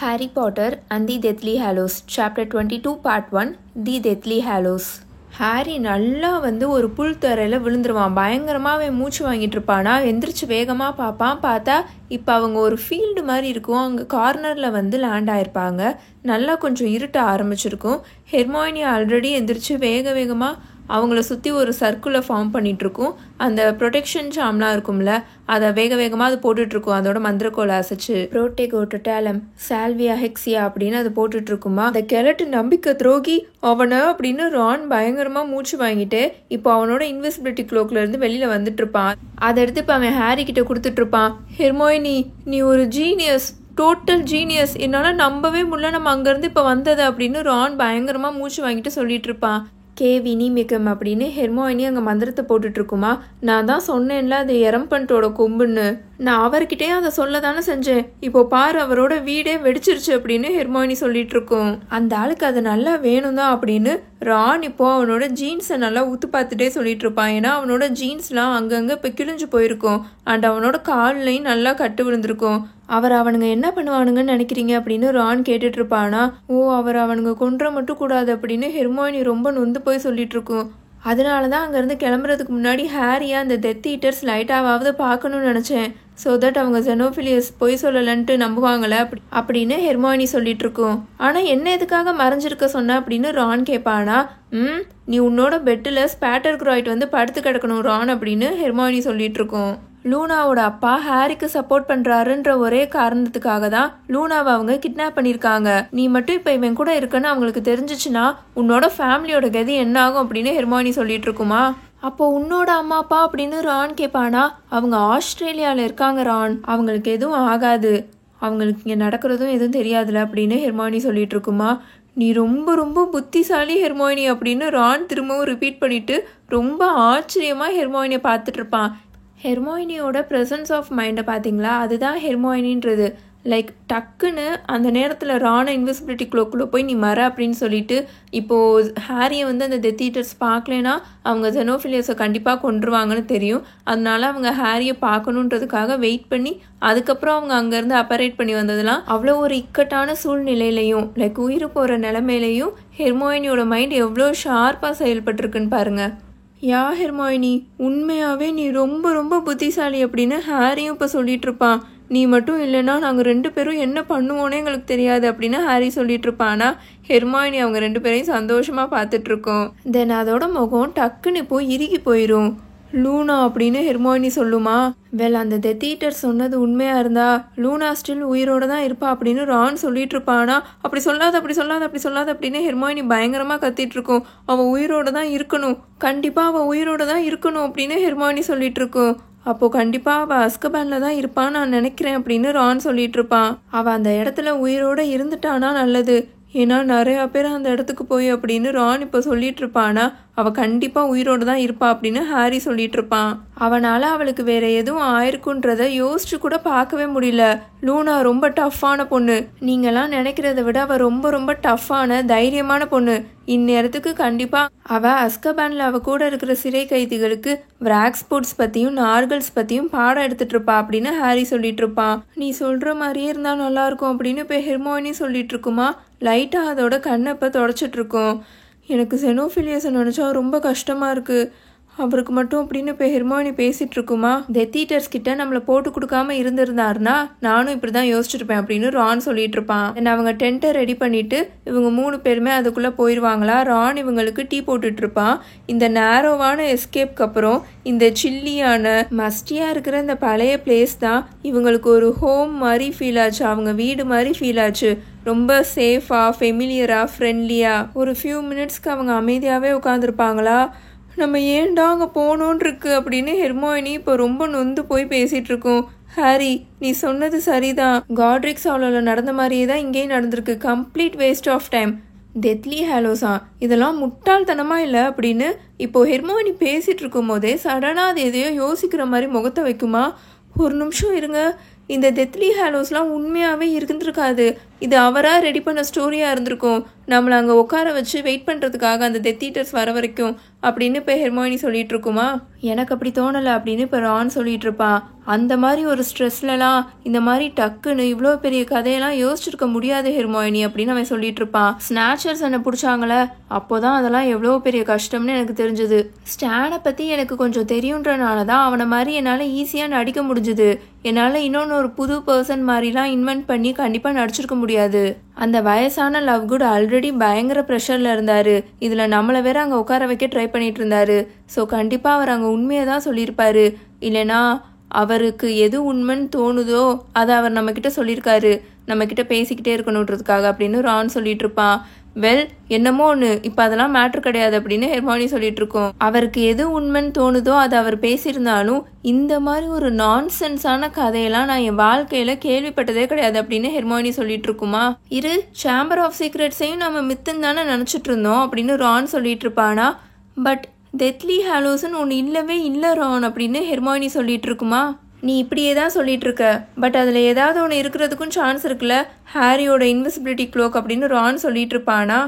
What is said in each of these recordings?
Harry Potter and the Deathly Hallows, Chapter 22, Part 1, The Deathly Hallows. Harry நல்லா ஒரு புல் தரையில் விழுந்துருவான். பயங்கரமாக அவன் மூச்சு வாங்கிட்டு இருப்பானா. எந்திரிச்சு வேகமாக பார்ப்பான். பார்த்தா இப்போ அவங்க ஒரு ஃபீல்டு மாதிரி இருக்கும். அங்கே கார்னரில் லேண்ட் ஆகிருப்பாங்க. நல்லா கொஞ்சம் இருட்ட ஆரம்பிச்சிருக்கும். ஹெர்மாயினி ஆல்ரெடி எந்திரிச்சு வேகமாக அவங்கள சுற்றி ஒரு சர்க்குலை ஃபார்ம் பண்ணிகிட்ருக்கும். அந்த ப்ரொடெக்ஷன் சாம்லாம் இருக்கும்ல, அதை வேகமாக அது போட்டுட்ருக்கும். அதோட மந்திரக்கோலை அசைச்சு புரோட்டேகோட்டேலம் சால்வியா ஹெக்ஸியா அப்படின்னு அது போட்டுட்ருக்குமா. அந்த கெலட்டு நம்பிக்கை துரோகி அவனை அப்படின்னு ரான் பயங்கரமாக மூச்சு வாங்கிட்டு இப்போ அவனோட இன்விசிபிலிட்டி க்ளோக்லேருந்து வெளியில் வந்துட்டுருப்பான். அதை எடுத்து இப்போ அவன் ஹாரி கிட்ட கொடுத்துட்ருப்பான். ஹெர்மாயினி, நீ ஒரு ஜீனியஸ், டோட்டல் ஜீனியஸ், என்னால் நம்பவே முடியல நம்ம அங்கேருந்து இப்போ வந்தது அப்படின்னு ரான் பயங்கரமாக மூச்சு வாங்கிட்டு சொல்லிட்டு இருப்பான். வினி மிகம் அப்படின்னு ஹெர்மாயினி அங்கே மந்திரத்தை போட்டுட்ருக்குமா. நான் தான் சொன்னேன்ல அது எரம்பன்ட்டோட கொம்புன்னு. நான் அவர்கிட்டே அதை சொல்ல தானே செஞ்சேன். இப்போ பாரு அவரோட வீடே வெடிச்சிருச்சு அப்படின்னு ஹெர்மாயினி சொல்லிட்டு இருக்கோம். அந்த ஆளுக்கு அது நல்லா வேணும் தான் அப்படின்னு ரான் இப்போ அவனோட ஜீன்ஸை நல்லா ஊத்து பார்த்துட்டே சொல்லிட்டு இருப்பான். ஏன்னா அவனோட ஜீன்ஸ்லாம் அங்கங்கே இப்போ கிழிஞ்சு போயிருக்கும். அண்ட் அவனோட கால்லையும் நல்லா கட்டு விழுந்திருக்கும். அவனுங்க என்ன பண்ணுவானுங்கன்னு நினைக்கிறீங்க அப்படின்னு ரான் கேட்டுட்டு இருப்பானா. அவனுங்க கொன்ற மட்டும் கூடாது அப்படின்னு ஹெர்மாயினி ரொம்ப நொந்து போய் சொல்லிட்டு இருக்கும். அதனால தான் அங்கேருந்து கிளம்புறதுக்கு முன்னாடி ஹாரியா அந்த டெத் ஈட்டர்ஸ் லைட்டாவது பார்க்கணும்னு நினச்சேன். ஸோ தட் அவங்க ஜெனோஃபிலியஸ் பொய் சொல்லலன்ட்டு நம்புவாங்களே அப்படின்னு ஹெர்மாயினி சொல்லிட்டு இருக்கோம். ஆனால் என்ன எதுக்காக மறைஞ்சிருக்க சொன்ன அப்படின்னு ரான் கேட்பானா. நீ உன்னோட பெட்டில் ஸ்பேட்டர் கிராய்ட் படுத்து கிடக்கணும் ரான் அப்படின்னு ஹெர்மாயினி சொல்லிட்டு இருக்கோம். லூனாவோட அப்பா ஹாரிக்கு சப்போர்ட் பண்றாருன்ற ஒரே காரணத்துக்காக தான் லூனாவை அவங்க கிட்னாப் பண்ணியிருக்காங்க. நீ மட்டும் இப்போ இவன் கூட இருக்குன்னு அவங்களுக்கு தெரிஞ்சிச்சுன்னா உன்னோட ஃபேமிலியோட கதி என்ன ஆகும் அப்படின்னு ஹெர்மாயினி சொல்லிட்டு இருக்குமா. அப்போ உன்னோட அம்மா அப்பா அப்படின்னு ரான் கேட்பானா. அவங்க ஆஸ்திரேலியாவில் இருக்காங்க ரான், அவங்களுக்கு எதுவும் ஆகாது, அவங்களுக்கு இங்கே நடக்கிறதும் எதுவும் தெரியாதுல அப்படின்னு ஹெர்மாயினி சொல்லிட்டு இருக்குமா. நீ ரொம்ப ரொம்ப புத்திசாலி ஹெர்மாயினி அப்படின்னு ரான் திரும்பவும் ரிப்பீட் பண்ணிட்டு ரொம்ப ஆச்சரியமாக ஹெர்மாயினியை பார்த்துட்டு இருப்பான். ஹெர்மாயினியோட ப்ரெசன்ஸ் ஆஃப் மைண்டை பார்த்தீங்களா, அதுதான் ஹெர்மாயினின்றது. லைக் டக்குன்னு அந்த நேரத்தில் ரானை இன்விசிபிலிட்டி க்ளோக்குள்ளே போய் நீ மற அப்படின்னு சொல்லிட்டு இப்போது ஹாரியை அந்த டெத் ஈட்டர்ஸ் பார்க்கலனா அவங்க ஜெனோஃபிலியஸை கண்டிப்பாக கொன்றுவாங்கன்னு தெரியும். அதனால அவங்க ஹாரியை பார்க்கணுன்றதுக்காக வெயிட் பண்ணி அதுக்கப்புறம் அவங்க அங்கேருந்து அப்பரேட் பண்ணி வந்ததெல்லாம் அவ்வளோ ஒரு இக்கட்டான சூழ்நிலையிலையும் லைக் உயிர் போகிற நிலைமையிலையும் ஹெர்மாயினியோட மைண்ட் எவ்வளோ ஷார்ப்பாக செயல்பட்டுருக்குன்னு பாருங்கள். ஹெர்மாயினி, உண்மையாகவே நீ ரொம்ப ரொம்ப புத்திசாலி அப்படின்னு ஹாரியும் இப்போ சொல்லிட்டு இருப்பான். நீ மட்டும் இல்லைன்னா நாங்கள் 2 பேரும் என்ன பண்ணுவோன்னே எங்களுக்கு தெரியாது அப்படின்னு ஹாரி சொல்லிட்டு இருப்பானா. ஹெர்மாயினி அவங்க 2 பேரையும் சந்தோஷமாக பார்த்துட்ருக்கோம். தென் அதோட முகம் டக்குன்னு இப்போ இறுகி போயிடும். லூனா அப்படின்னு ஹெர்மாயினி சொல்லுமா. அந்த டெத் ஈட்டர் சொன்னது உண்மையாக இருந்தா லூனா ஸ்டில் உயிரோட தான் இருப்பா அப்படின்னு ரான் சொல்லிட்டு இருப்பானா. அப்படி சொல்லாத அப்படின்னு ஹெர்மாயினி பயங்கரமாக கத்திட்டு இருக்கும். அவள் உயிரோட தான் இருக்கணும், கண்டிப்பாக அவள் உயிரோட தான் இருக்கணும் அப்படின்னு ஹெர்மாயினி சொல்லிட்டு இருக்கும். அப்போது கண்டிப்பாக அவள் அஸ்கபானில் தான் இருப்பான்னு நான் நினைக்கிறேன் அப்படின்னு ரான் சொல்லிட்டு இருப்பான். அவள் அந்த இடத்துல உயிரோட இருந்துட்டானா நல்லது, ஏன்னா நிறையா பேர் அந்த இடத்துக்கு போய் அப்படின்னு ரான் இப்போ சொல்லிட்டு இருப்பானா. அவள் கண்டிப்பாக உயிரோடு தான் இருப்பா அப்படின்னு ஹாரி சொல்லிட்டு இருப்பான். அவனால் அவளுக்கு வேற எதுவும் ஆயிருக்குன்றத யோசிச்சு கூட பார்க்கவே முடியல. லூனா ரொம்ப டஃப்பான பொண்ணு, நீங்களாம் நினைக்கிறத விட அவள் ரொம்ப ரொம்ப டஃப்பான தைரியமான பொண்ணு. இந்நேரத்துக்கு கண்டிப்பாக அவள் அஸ்கபானில் அவள் கூட இருக்கிற சிறை கைதிகளுக்கு விராக் ஸ்போர்ட்ஸ் பற்றியும் நார்கல்ஸ் பற்றியும் பாடம் எடுத்துட்டு இருப்பா அப்படின்னு ஹாரி சொல்லிட்டு இருப்பான். நீ சொல்கிற மாதிரியே இருந்தால் நல்லாயிருக்கும் அப்படின்னு இப்போ ஹெர்மாயினி சொல்லிட்டு இருக்குமா. லைட்டாக அதோட கண்ணை இப்போ தொடச்சிட்ருக்கோம். எனக்கு ஜெனோஃபிலியஸை நினச்சா ரொம்ப கஷ்டமாக இருக்குது, அவருக்கு மட்டும் அப்படின்னு இப்போ ஹெர்மாயினி பேசிகிட்டு இருக்குமா. டெத் ஈட்டர்ஸ் கிட்ட நம்மளை போட்டு கொடுக்காம இருந்திருந்தாருன்னா நானும் இப்படி தான் யோசிச்சிருப்பேன் அப்படின்னு ரான் சொல்லிட்டு இருப்பான். அவங்க டென்ட்டை ரெடி பண்ணிட்டு இவங்க 3 பேருமே அதுக்குள்ளே போயிடுவாங்களா. ரான் இவங்களுக்கு டீ போட்டுட்டு இருப்பான். இந்த நேரோவான எஸ்கேப்க்கு அப்புறம் இந்த சில்லியான மஸ்டியாக இருக்கிற இந்த பழைய பிளேஸ் தான் இவங்களுக்கு ஒரு ஹோம் மாதிரி ஃபீல் ஆச்சு, அவங்க வீடு மாதிரி ஃபீல் ஆச்சு. ரொம்ப சேஃபாக, ஃபெமிலியராக, ஃப்ரெண்ட்லியாக. ஒரு ஃபியூ மினிட்ஸ்க்கு அவங்க அமைதியாகவே உட்காந்துருப்பாங்களா. நம்ம ஏன்டா அங்கே போகணுன்னு இருக்கு அப்படின்னு ஹெர்மாயினி இப்போ ரொம்ப நொந்து போய் பேசிகிட்டு இருக்கோம். ஹாரி, நீ சொன்னது சரிதான், காட்ரிக்ஸ் ஹாலில் நடந்த மாதிரியே தான் இங்கேயும் நடந்திருக்கு. Complete waste of time. Deathly ஹாலோஸா, இதெல்லாம் முட்டாள்தனமாக இல்லை அப்படின்னு இப்போ ஹெர்மாயினி பேசிகிட்டு இருக்கும் போதே சடனாக அது எதையோ யோசிக்கிற மாதிரி முகத்தை வைக்குமா. ஒரு நிமிஷம் இருங்க, இந்த டெத்லி ஹாலோஸ்லாம் உண்மையாகவே இருந்திருக்காது, இது அவராக ரெடி பண்ண ஸ்டோரியாக இருந்திருக்கும். நம்மளை அங்கே உட்கார வச்சு வெயிட் பண்ணுறதுக்காக அந்த டெத் ஈட்டர்ஸ் வர வரைக்கும் அப்படின்னு இப்போ ஹெர்மோயினி சொல்லிட்டு இருக்குமா? எனக்கு அப்படி தோணலை அப்படின்னு இப்போ ரான் சொல்லிட்டு இருப்பான். அந்த மாதிரி ஒரு ஸ்ட்ரெஸ்லலாம் இந்த மாதிரி டக்குன்னு இவ்வளோ பெரிய கதையெல்லாம் யோசிச்சிருக்க முடியாது ஹெர்மோயினி அப்படின்னு அவன் சொல்லிட்டு இருப்பான். ஸ்நாச்சர்ஸ் என்னை பிடிச்சாங்களே அப்போதான் அதெல்லாம் எவ்வளோ பெரிய கஷ்டம்னு எனக்கு தெரிஞ்சுது. ஸ்டானை பற்றி எனக்கு கொஞ்சம் தெரியுன்றனால தான் அவனை மாதிரி என்னால் ஈஸியாக நடிக்க முடிஞ்சுது. என்னால் இன்னொன்று ஒரு புது பர்சன் மாதிரிலாம் இன்வென்ட் பண்ணி கண்டிப்பாக நடிச்சிருக்க முடியாது. அந்த வயசான லவ்குட் ஆல்ரெடி பயங்கர ப்ரெஷரில் இருந்தார். இதில் நம்மளை வேற அங்கே உட்கார வைக்க ட்ரை பண்ணிட்டு இருந்தாரு. ஸோ கண்டிப்பாக அவர் அங்கே உண்மையை தான் சொல்லியிருப்பாரு. இல்லைனா அவருக்கு எது உண்மைன்னு தோணுதோ அதை அவர் நம்மக்கிட்ட சொல்லியிருக்காரு, நம்மக்கிட்ட பேசிக்கிட்டே இருக்கணுன்றதுக்காக அப்படின்னு ரான் சொல்லிட்டு இருப்பான். வெல் என்னமோ ஒன்று, இப்போ அதெல்லாம் மேட்ரு கிடையாது அப்படின்னு ஹெர்மோனி சொல்லிட்டு இருக்கோம். அவருக்கு எது உண்மைன்னு தோணுதோ அதை அவர் பேசியிருந்தாலும் இந்த மாதிரி ஒரு நான்சென்ஸான கதையெல்லாம் நான் என் வாழ்க்கையில கேள்விப்பட்டதே கிடையாது அப்படின்னு ஹெர்மோனி சொல்லிட்டு இருக்குமா. இரு, சேம்பர் ஆஃப் சீக்ரெட்ஸையும் நம்ம மித்துன்னு தானே நினச்சிட்டு இருந்தோம் அப்படின்னு ரான் சொல்லிட்டு இருப்பானா. பட் டெத்லி ஹாலோஸ்ன்னு ஒன்று இல்லவே இல்லை ரான் அப்படின்னு ஹெர்மோனி சொல்லிட்டு இருக்குமா. நீ இப்படியே தான் சொல்லிட்டு இருக்க, பட் அதில் ஏதாவது ஒன்று இருக்கிறதுக்கும் சான்ஸ் இருக்குல்ல, ஹாரியோட இன்விசிபிலிட்டி க்ளோக் அப்படின்னு ரான் சொல்லிட்டு இருப்பானா.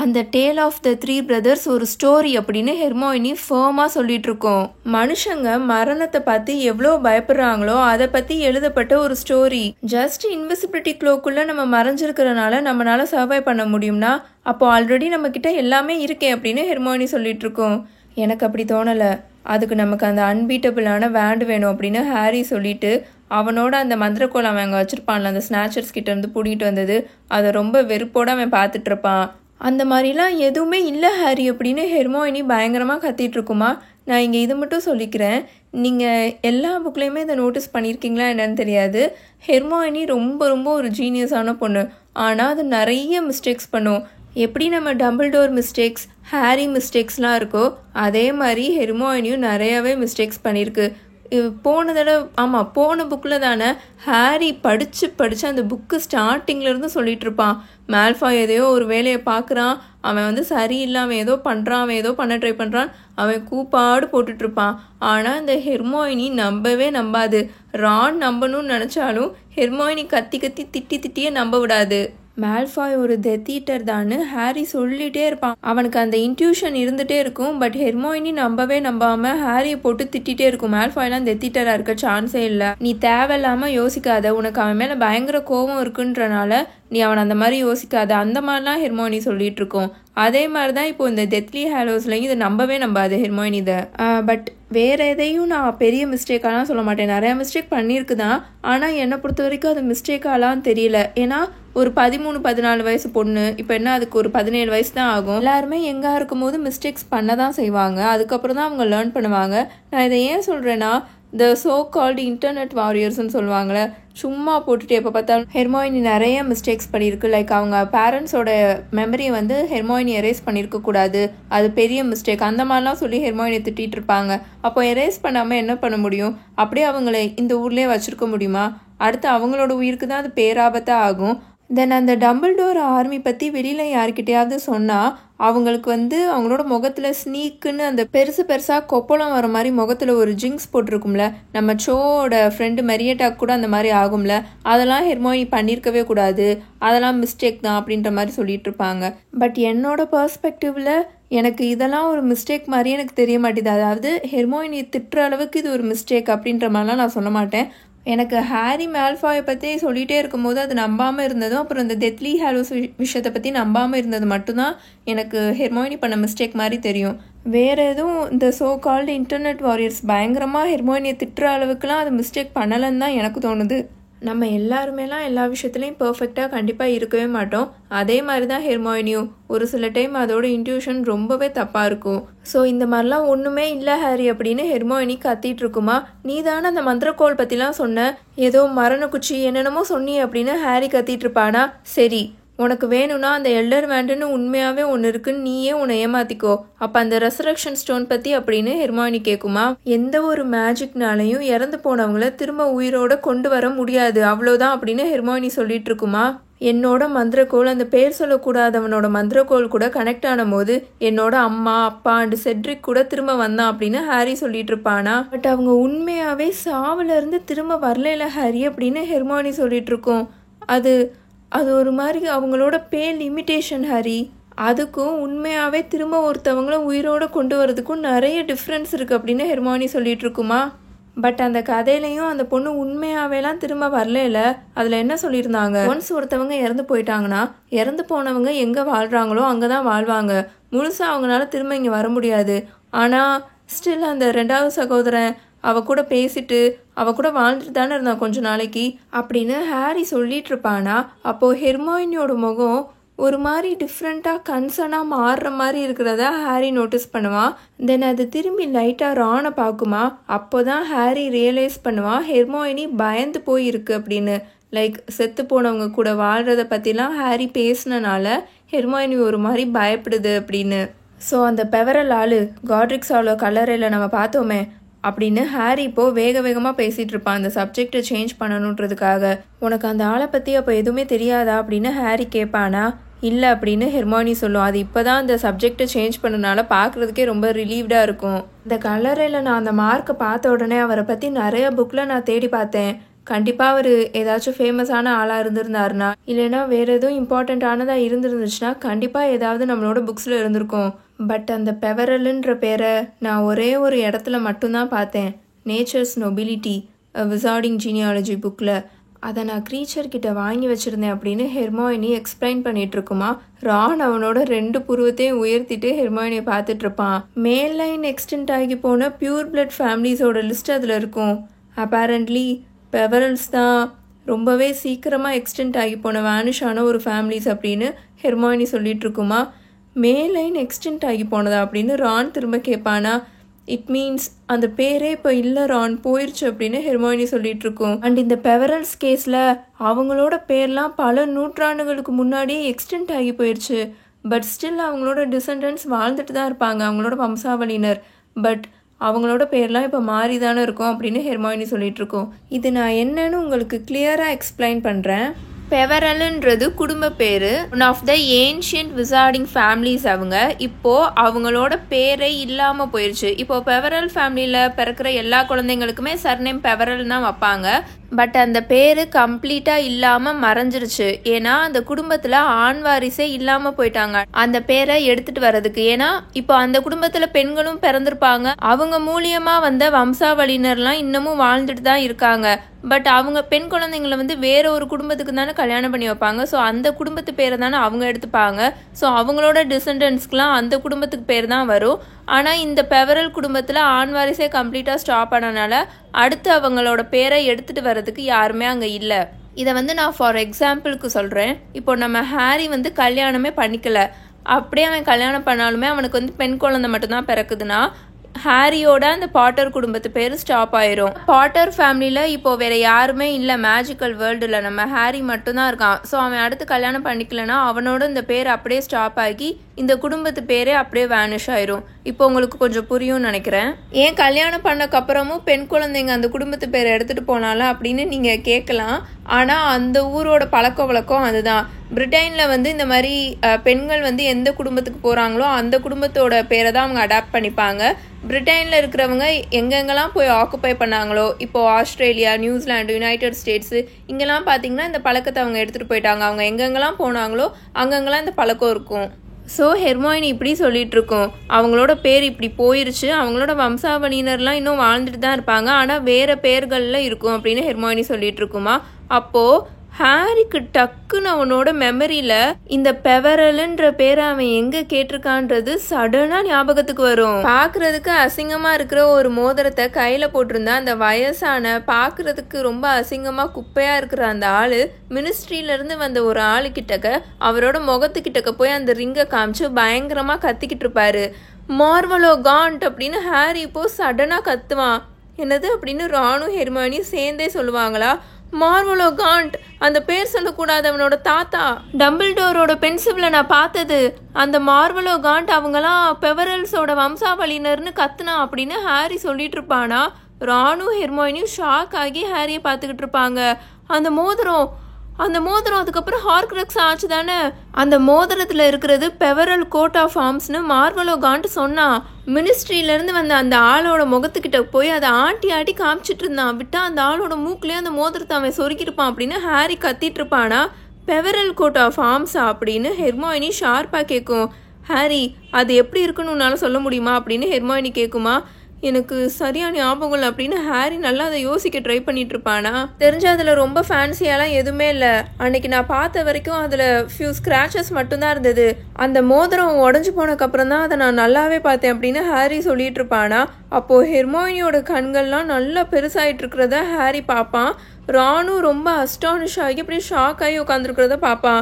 அந்த டேல் ஆஃப் த 3 brothers ஒரு ஸ்டோரி அப்படின்னு ஹெர்மோயினி ஃபர்மாக சொல்லிட்டு இருக்கோம். மனுஷங்க மரணத்தை பார்த்து எவ்வளோ பயப்படுறாங்களோ அதை பற்றி எழுதப்பட்ட ஒரு ஸ்டோரி. ஜஸ்ட் இன்விசிபிலிட்டி க்ளோக்குள்ளே நம்ம மறைஞ்சிருக்கிறனால நம்மளால சர்வை பண்ண முடியும்னா அப்போ ஆல்ரெடி நம்மக்கிட்ட எல்லாமே இருக்கே அப்படின்னு ஹெர்மோயினி சொல்லிட்டு இருக்கோம். எனக்கு அப்படி தோணலை. அதுக்கு நமக்கு அந்த அன்பீட்டபிளான வேண்டு வேணும் அப்படின்னு ஹாரி சொல்லிட்டு அவனோட அந்த மந்திரக்கோள் அவன் அங்கே வச்சுருப்பான்ல, அந்த ஸ்நாச்சர்ஸ் கிட்டேருந்து பிடிக்கிட்டு வந்தது, அதை ரொம்ப வெறுப்போடு அவன் பார்த்துட்டு இருப்பான். அந்த மாதிரிலாம் எதுவுமே இல்லை ஹாரி அப்படின்னு ஹெர்மோயினி பயங்கரமாக கத்திட்டு இருக்குமா. நான் இங்கே இது மட்டும் சொல்லிக்கிறேன், நீங்கள் எல்லா புக்லேயுமே இதை நோட்டீஸ் பண்ணியிருக்கீங்களா என்னன்னு தெரியாது. ஹெர்மோயினி ரொம்ப ரொம்ப ஒரு ஜீனியஸான பொண்ணு. ஆனால் அது நிறைய மிஸ்டேக்ஸ் பண்ணும். எப்படி நம்ம டம்பிள்டோர் மிஸ்டேக்ஸ், ஹாரி மிஸ்டேக்ஸ்லாம் இருக்கோ அதே மாதிரி ஹெர்மோயினியும் நிறையாவே மிஸ்டேக்ஸ் பண்ணியிருக்கு. போன புக்கில் தானே ஹாரி படித்து அந்த புக்கு ஸ்டார்டிங்லேருந்து சொல்லிட்டு இருப்பான். மால்ஃபாய் எதையோ ஒரு வேலையை பார்க்குறான், அவன் சரியில்லை, அவன் ஏதோ பண்ணுறான், அவன் ஏதோ பண்ண ட்ரை பண்ணுறான், அவன் கூப்பாடு போட்டுட்ருப்பான். ஆனால் இந்த ஹெர்மோயினி நம்பவே நம்பாது. ரான் நம்பணும்னு நினச்சாலும் ஹெர்மோயினி கத்தி கத்தி திட்டியே நம்ப விடாது. மால்ஃபாய் ஒரு டெத் ஈட்டர் தான்னு ஹாரி சொல்லிகிட்டே இருப்பான். அவனுக்கு அந்த இன்ட்யூஷன் இருந்துகிட்டே இருக்கும். பட் ஹெர்மோயினி நம்பவே நம்பாமல் ஹாரியை போட்டு திட்டிகிட்டே இருக்கும். மால்ஃபாய்லாம் டெத் ஈட்டராக இருக்க சான்ஸே இல்லை, நீ தேவையில்லாமல் யோசிக்காத, உனக்கு அவன் மேலே பயங்கர கோபம் இருக்குன்றனால நீ அவனை அந்த மாதிரி யோசிக்காத, அந்த மாதிரிலாம் ஹெர்மோயினி சொல்லிட்டு இருக்கோம். அதே மாதிரி தான் இப்போ இந்த டெத்லி ஹாலோஸ்லையும் இதை நம்பவே நம்பாது ஹெர்மோயினி இதை. பட் வேறு எதையும் நான் பெரிய மிஸ்டேக்காலாம் சொல்ல மாட்டேன், நிறையா மிஸ்டேக் பண்ணியிருக்கு தான். ஆனால் என்னை பொறுத்த வரைக்கும் அது மிஸ்டேக்காலாம் தெரியல. ஏன்னா ஒரு 13-14 வயசு பொண்ணு, இப்போ என்ன அதுக்கு ஒரு 17 வயசு தான் ஆகும். எல்லாருமே எங்கே இருக்கும்போது மிஸ்டேக்ஸ் பண்ண தான் செய்வாங்க, அதுக்கப்புறம் தான் அவங்க லேர்ன் பண்ணுவாங்க. நான் இதை ஏன் சொல்கிறேன்னா, த சோ கால்டு இன்டர்நெட் வாரியர்ஸ்ன்னு சொல்லுவாங்களே, சும்மா போட்டுட்டு எப்போ பார்த்தாலும் ஹெர்மோயினி நிறைய மிஸ்டேக்ஸ் பண்ணியிருக்கு. லைக் அவங்க பேரண்ட்ஸோட மெமரியை ஹெர்மோயினி எரேஸ் பண்ணியிருக்கக்கூடாது, அது பெரிய மிஸ்டேக், அந்த மாதிரிலாம் சொல்லி ஹெர்மோயினி திட்டிகிட்டு இருப்பாங்க. அப்போ எரேஸ் பண்ணாமல் என்ன பண்ண முடியும்? அப்படியே அவங்கள இந்த ஊர்லேயே வச்சுருக்க முடியுமா? அடுத்து அவங்களோட உயிருக்கு தான் அது பேராபத்தாக ஆகும். தென் அந்த டம்பிள்டோர் ஆர்மி பற்றி வெளியில் யார்கிட்டையாவது சொன்னால் அவங்களுக்கு அவங்களோட முகத்தில் ஸ்னீக்குன்னு அந்த பெருசாக கொப்பளம் வர மாதிரி முகத்தில் ஒரு ஜிங்ஸ் போட்டிருக்கும்ல, நம்ம சோட ஃப்ரெண்டு மெரியட்டாக்கு கூட அந்த மாதிரி ஆகும்ல, அதெல்லாம் ஹெர்மோயினி பண்ணியிருக்கவே கூடாது, அதெல்லாம் மிஸ்டேக் தான் அப்படின்ற மாதிரி சொல்லிட்டு இருப்பாங்க. பட் என்னோட பர்ஸ்பெக்டிவில் எனக்கு இதெல்லாம் ஒரு மிஸ்டேக் மாதிரி எனக்கு தெரிய மாட்டேது. அதாவது ஹெர்மோயினி திட்டுற அளவுக்கு இது ஒரு மிஸ்டேக் அப்படின்ற மாதிரிலாம் நான் சொல்ல மாட்டேன். எனக்கு ஹாரி மால்ஃபாயை பற்றி சொல்லிகிட்டே இருக்கும்போது அது நம்பாமல் இருந்ததும், அப்புறம் இந்த டெத்லி ஹாலோஸ் விஷயத்தை பற்றி நம்பாமல் இருந்தது மட்டும்தான் எனக்கு ஹெர்மோயினி பண்ண மிஸ்டேக் மாதிரி தெரியும். வேறு எதுவும் இந்த சோ கால்டு இன்டர்நெட் வாரியர்ஸ் பயங்கரமாக ஹெர்மோயினியை திட்டுற அளவுக்குலாம் அது மிஸ்டேக் பண்ணலைன்னு தான் எனக்கு தோணுது. நம்ம எல்லாருமேலாம் எல்லா விஷயத்துலையும் பர்ஃபெக்டாக கண்டிப்பாக இருக்கவே மாட்டோம். அதே மாதிரி தான் ஹெர்மோயினியும் ஒரு சில டைம் அதோட இன்ட்யூஷன் ரொம்பவே தப்பாக இருக்கும். ஸோ இந்த மாதிரிலாம் ஒன்றுமே இல்லை ஹாரி அப்படின்னு ஹெர்மோயினி கத்திட்டு இருக்குமா. நீ தானே அந்த மந்திரக்கோள் பற்றிலாம் சொன்ன, ஏதோ மரண குச்சி என்னென்னமோ சொன்னி அப்படின்னு ஹாரி கத்திட்டு இருப்பானா. சரி, உனக்கு வேணும்னா அந்த எல்டர் வேண்டுன்னு உண்மையாகவே ஒன்று இருக்குன்னு நீயே உன்னை ஏமாத்திக்கோ, அப்போ அந்த ரெசரக்ஷன் ஸ்டோன் பற்றி அப்படின்னு ஹெர்மோயினி கேட்குமா. எந்த ஒரு மேஜிக்னாலையும் இறந்து போனவங்கள திரும்ப உயிரோட கொண்டு வர முடியாது, அவ்வளோதான் அப்படின்னு ஹெர்மோயினி சொல்லிட்டு இருக்குமா. என்னோட மந்திரக்கோள், அந்த பேர் சொல்லக்கூடாதவனோட மந்திரக்கோள் கூட கனெக்ட் ஆன போது என்னோட அம்மா அப்பா அண்ட் செட்ரிக் கூட திரும்ப வந்தான் அப்படின்னு ஹாரி சொல்லிட்டு இருப்பானா. பட் அவங்க உண்மையாகவே சாவிலேருந்து திரும்ப வரல ஹாரி அப்படின்னு ஹெர்மோயினி சொல்லிட்டு இருக்கோம். அது ஒரு மாதிரி அவங்களோட பேர் லிமிட்டேஷன் ஹாரி. அதுக்கும் உண்மையாகவே திரும்ப ஒருத்தவங்கள உயிரோடு கொண்டு வரதுக்கும் நிறைய டிஃப்ரென்ஸ் இருக்குது அப்படின்னு ஹெர்மானி சொல்லிட்டு இருக்குமா. பட் அந்த கதையிலையும் அந்த பொண்ணு உண்மையாகவேலாம் திரும்ப வரல. அதில் என்ன சொல்லியிருந்தாங்க, ஒன்ஸ் ஒருத்தவங்க இறந்து போயிட்டாங்கன்னா இறந்து போனவங்க எங்கே வாழ்கிறாங்களோ அங்கே தான் வாழ்வாங்க, முழுசாக அவங்களால திரும்ப இங்கே வர முடியாது. ஆனால் ஸ்டில் அந்த 2வது சகோதரன் அவ கூட பேசிட்டு அவ கூட வாழ்ந்துட்டு தானே இருந்தான் கொஞ்ச நாளைக்கு அப்படின்னு ஹாரி சொல்லிட்டு இருப்பானா. அப்போது ஹெர்மாயினியோட முகம் ஒரு மாதிரி டிஃப்ரெண்ட்டாக கன்சர்னாக மாறுற மாதிரி இருக்கிறத ஹாரி நோட்டீஸ் பண்ணுவான். தென் அது திரும்பி லைட்டாக ரானை பார்க்குமா. அப்போ தான் ஹாரி ரியலைஸ் பண்ணுவான் ஹெர்மாயினி பயந்து போயிருக்கு அப்படின்னு. லைக் செத்து போனவங்க கூட வாழ்கிறத பற்றிலாம் ஹாரி பேசினனால ஹெர்மாயினி ஒரு மாதிரி பயப்படுது அப்படின்னு. ஸோ அந்த பெவரல் ஆள் காட்ரிக்ஸ் ஆளோ கல்லறையில் நம்ம பார்த்தோமே அப்படின்னு ஹாரி இப்போது வேக வேகமாக பேசிகிட்டு இருப்பான் அந்த சப்ஜெக்டை சேஞ்ச் பண்ணணுன்றதுக்காக. உனக்கு அந்த ஆளை பற்றி அப்போ எதுவுமே தெரியாதா அப்படின்னு ஹாரி கேட்பானா. இல்லை அப்படின்னு ஹெர்மானி சொல்லும். அது இப்போ தான் அந்த சப்ஜெக்டை சேஞ்ச் பண்ணனால பார்க்குறதுக்கே ரொம்ப ரிலீவ்டாக இருக்கும். இந்த கல்லறையில் நான் அந்த மார்க்கை பார்த்த உடனே அவரை பற்றி நிறைய புக்கில் நான் தேடி பார்த்தேன். கண்டிப்பாக அவர் ஏதாச்சும் ஃபேமஸான ஆளாக இருந்திருந்தாருனா இல்லைன்னா வேறு எதுவும் இம்பார்ட்டண்ட்டானதாக இருந்துருந்துச்சுன்னா கண்டிப்பாக ஏதாவது நம்மளோட புக்ஸில் இருந்திருக்கும். பட் அந்த பெவரல்ன்ற பேரை நான் ஒரே ஒரு இடத்துல மட்டும்தான் பார்த்தேன், நேச்சர்ஸ் நொபிலிட்டி விசார்டிங் ஜீனியாலஜி புக்கில். அதை நான் க்ரீச்சர்கிட்ட வாங்கி வச்சுருந்தேன் அப்படின்னு ஹெர்மாயினி எக்ஸ்பிளைன் பண்ணிட்டு இருக்குமா. ரான் அவனோட 2 புருவத்தையும் உயர்த்திட்டு ஹெர்மாயினியை பார்த்துட்டு இருப்பான். மேல் லைன் எக்ஸ்டென்ட் ஆகி போன பியூர் பிளட் ஃபேமிலிஸோட லிஸ்ட் அதில் இருக்கும். அப்பேரண்ட்லி பெவரல்ஸ் தான் ரொம்பவே சீக்கிரமாக எக்ஸ்டென்ட் ஆகி போன வேனிஷான ஒரு ஃபேமிலிஸ் அப்படின்னு ஹெர்மாயினி சொல்லிட்டு இருக்குமா. மேல் லைன் எக்ஸ்டென்ட் ஆகி போனதா அப்படின்னு ரான் திரும்ப கேட்பானா. இட் மீன்ஸ் அந்த பேரே இப்போ இல்லை ரான், போயிடுச்சு அப்படின்னு ஹெர்மாயினி சொல்லிட்டு இருக்கோம். அண்ட் இந்த பெவரல்ஸ் கேஸில் அவங்களோட பேர்லாம் பல நூற்றாண்டுகளுக்கு முன்னாடியே எக்ஸ்டென்ட் ஆகி போயிடுச்சு. பட் ஸ்டில் அவங்களோட டிசெண்டன்ட்ஸ் வாழ்ந்துட்டு தான் இருப்பாங்க, அவங்களோட வம்சாவளியினர். பட் அவங்களோட பேர்லாம் இப்போ மாறி தானே இருக்கும் அப்படின்னு ஹெர்மாயினி சொல்லிட்டு இருக்கோம். இது நான் என்னன்னு உங்களுக்கு கிளியராக எக்ஸ்பிளைன் பண்ணுறேன். பெவரல்ன்றது குடும்ப பேர், one of the ancient wizarding families. அவங்க இப்போது அவங்களோட பேரே இல்லாமல் போயிடுச்சு. இப்போது பெவரல் ஃபேமிலியில் பிறக்கிற எல்லா குழந்தைங்களுக்குமே சர்நேம் பெவரல் தான் வைப்பாங்க. பட் அந்த பேர் கம்ப்ளீட்டாக இல்லாமல் மறைஞ்சிருச்சு. ஏன்னா அந்த குடும்பத்தில் ஆண் வாரிசே இல்லாமல் போயிட்டாங்க அந்த பேரை எடுத்துகிட்டு வர்றதுக்கு. ஏன்னா இப்போ அந்த குடும்பத்தில் பெண்களும் பிறந்திருப்பாங்க, அவங்க மூலியமாக வந்த வம்சாவளியினர்லாம் இன்னமும் வாழ்ந்துட்டு தான் இருக்காங்க. பட் அவங்க பெண் குழந்தைங்களை வந்து வேற ஒரு குடும்பத்துக்கு தானே கல்யாணம் பண்ணி வைப்பாங்க. ஸோ அந்த குடும்பத்து பேரை தானே அவங்க எடுத்துப்பாங்க. ஸோ அவங்களோட டிசெண்டன்ஸ்க்குலாம் அந்த குடும்பத்துக்கு பேர் தான் வரும். ஆனால் இந்த பெவரல் குடும்பத்தில் ஆண் வாரிசே கம்ப்ளீட்டாக ஸ்டாப் ஆனனால அடுத்து அவங்களோட பேரை எடுத்துகிட்டு வர்றதுக்கு யாருமே அங்கே இல்லை. இதை வந்து நான் ஃபார் எக்ஸாம்பிளுக்கு சொல்கிறேன். இப்போ நம்ம ஹாரி வந்து கல்யாணமே பண்ணிக்கல, அப்படியே அவன் கல்யாணம் பண்ணாலுமே அவனுக்கு வந்து பெண் குழந்தை மட்டும்தான் பிறக்குதுன்னா ஹாரியோட அந்த பாட்டர் குடும்பத்து பேர் ஸ்டாப் ஆயிரும். பாட்டர் ஃபேமிலியில் இப்போ வேற யாருமே இல்லை மேஜிக்கல் வேர்ல்டில், நம்ம ஹாரி மட்டும்தான் இருக்கான். ஸோ அவன் அடுத்து கல்யாணம் பண்ணிக்கலன்னா அவனோட இந்த பேர் அப்படியே ஸ்டாப் ஆகி இந்த குடும்பத்து பேரே அப்படியே வேனிஷ் ஆயிரும். இப்போ உங்களுக்கு கொஞ்சம் புரியும்னு நினைக்கிறேன். ஏன் கல்யாணம் பண்ணக்கப்புறமும் பெண் குழந்தைங்க அந்த குடும்பத்து பேரை எடுத்துகிட்டு போனாலும் அப்படின்னு நீங்கள் கேட்கலாம். ஆனால் அந்த ஊரோட பழக்க வழக்கம் அதுதான். பிரிட்டனில் வந்து இந்த மாதிரி பெண்கள் வந்து எந்த குடும்பத்துக்கு போகிறாங்களோ அந்த குடும்பத்தோட பேரை தான் அவங்க அடாப்ட் பண்ணிப்பாங்க. பிரிட்டனில் இருக்கிறவங்க எங்கெங்கெல்லாம் போய் ஆக்குப்பை பண்ணாங்களோ, இப்போது ஆஸ்திரேலியா, நியூசிலாண்டு, யுனைடெட் ஸ்டேட்ஸு இங்கெல்லாம் பார்த்தீங்கன்னா இந்த பழக்கத்தை அவங்க எடுத்துகிட்டு போயிட்டாங்க. அவங்க எங்கெங்கெல்லாம் போனாங்களோ அங்கங்கெல்லாம் இந்த பழக்கம் இருக்கும். ஸோ ஹெர்மாயினி இப்படி சொல்லிட்டு இருக்கோம், அவங்களோட பேர் இப்படி போயிருச்சு, அவங்களோட வம்சாவளியினர்லாம் இன்னும் வாழ்ந்துட்டு தான் இருப்பாங்க, ஆனால் வேறு பேர்களில் இருக்கும் அப்படின்னு ஹெர்மாயினி சொல்லிட்டு இருக்குமா. அப்போது ஹாரிக்கு டக்குன்னு அவனோட மெமரியில் இந்த பெவரல்ன்ற பேரை அவன் எங்கே கேட்டிருக்கான்றது சடனாக ஞாபகத்துக்கு வரும். பார்க்குறதுக்கு அசிங்கமாக இருக்கிற ஒரு மோதிரத்தை கையில் போட்டிருந்தா அந்த வயசான பார்க்குறதுக்கு ரொம்ப அசிங்கமாக குப்பையாக இருக்கிற அந்த ஆள் மினிஸ்ட்ரியிலேருந்து வந்த ஒரு ஆளுக்கிட்டக்க அவரோட முகத்துக்கிட்டக்க போய் அந்த ரிங்கை காமிச்சு பயங்கரமாக கத்திக்கிட்டு இருப்பாரு. மார்வலோ காண்ட் அப்படின்னு ஹாரி இப்போ சடனாக கத்துவான். என்னது அப்படின்னு ராணும் ஹெர்மாயினியும் சேர்ந்தே சொல்லுவாங்களா. மார்வலோ காண்ட், அந்த பேர் சொல்லக்கூடாது, அவனோட தாத்தா டம்பிள்டோரோட பென்சிபிளை நான் பார்த்தது, அந்த மார்வலோ காண்ட் அவங்களாம் பெவரல்ஸோட வம்சாவளியினர்னு கத்துனா அப்படின்னு ஹாரி சொல்லிட்டு இருப்பானா. ராணும் ஹெர்மாயினியும் ஷாக் ஆகி ஹாரியை பார்த்துக்கிட்டு இருப்பாங்க. அந்த மோதிரம் அதுக்கப்புறம் ஹார்க்ரக்ஸ் ஆச்சு தானே. அந்த மோதிரத்தில் இருக்கிறது பெவரல் கோட் ஆஃப் ஆர்ம்ஸ்னு மார்வலோ காண்ட் சொன்னான். மினிஸ்ட்ரியிலேருந்து வந்த அந்த ஆளோட முகத்துக்கிட்ட போய் அதை ஆட்டி காமிச்சிட்டு இருந்தான். விட்டா அந்த ஆளோட மூக்குலேயே அந்த மோதிரத்தை அவன் சொருக்கிருப்பான் அப்படின்னு ஹாரி கத்திட்டு இருப்பானா. பெவரல் கோட் ஆஃப் ஆர்ம்ஸா அப்படின்னு ஹெர்மாயினி ஷார்ப்பாக கேட்கும். ஹாரி, அது எப்படி இருக்குன்னு உன்னால் சொல்ல முடியுமா அப்படின்னு ஹெர்மாயினி கேட்குமா. எனக்கு சரியான ஞாபகம் இல்லை அப்படின்னு ஹாரி நல்லா அதை யோசிக்க ட்ரை பண்ணிட்டு இருப்பானா. தெரிஞ்ச அதில் ரொம்ப ஃபேன்சியாலாம் எதுவுமே இல்லை. அன்னைக்கு நான் பார்த்த வரைக்கும் அதில் ஃபியூ ஸ்க்ராச்சஸ் மட்டும்தான் இருந்தது. அந்த மோதிரம் உடஞ்சி போனதுக்கப்புறம் தான் அதை நான் நல்லாவே பார்த்தேன் அப்படின்னு ஹாரி சொல்லிட்டு இருப்பானா. அப்போது ஹெர்மாயினியோட கண்கள்லாம் நல்லா பெருசாகிட்டு இருக்கிறத ஹாரி பார்ப்பான். ராணும் ரொம்ப அஸ்டானிஷ் ஆகி அப்படியே ஷாக் ஆகி உட்காந்துருக்கிறத பார்ப்பான்.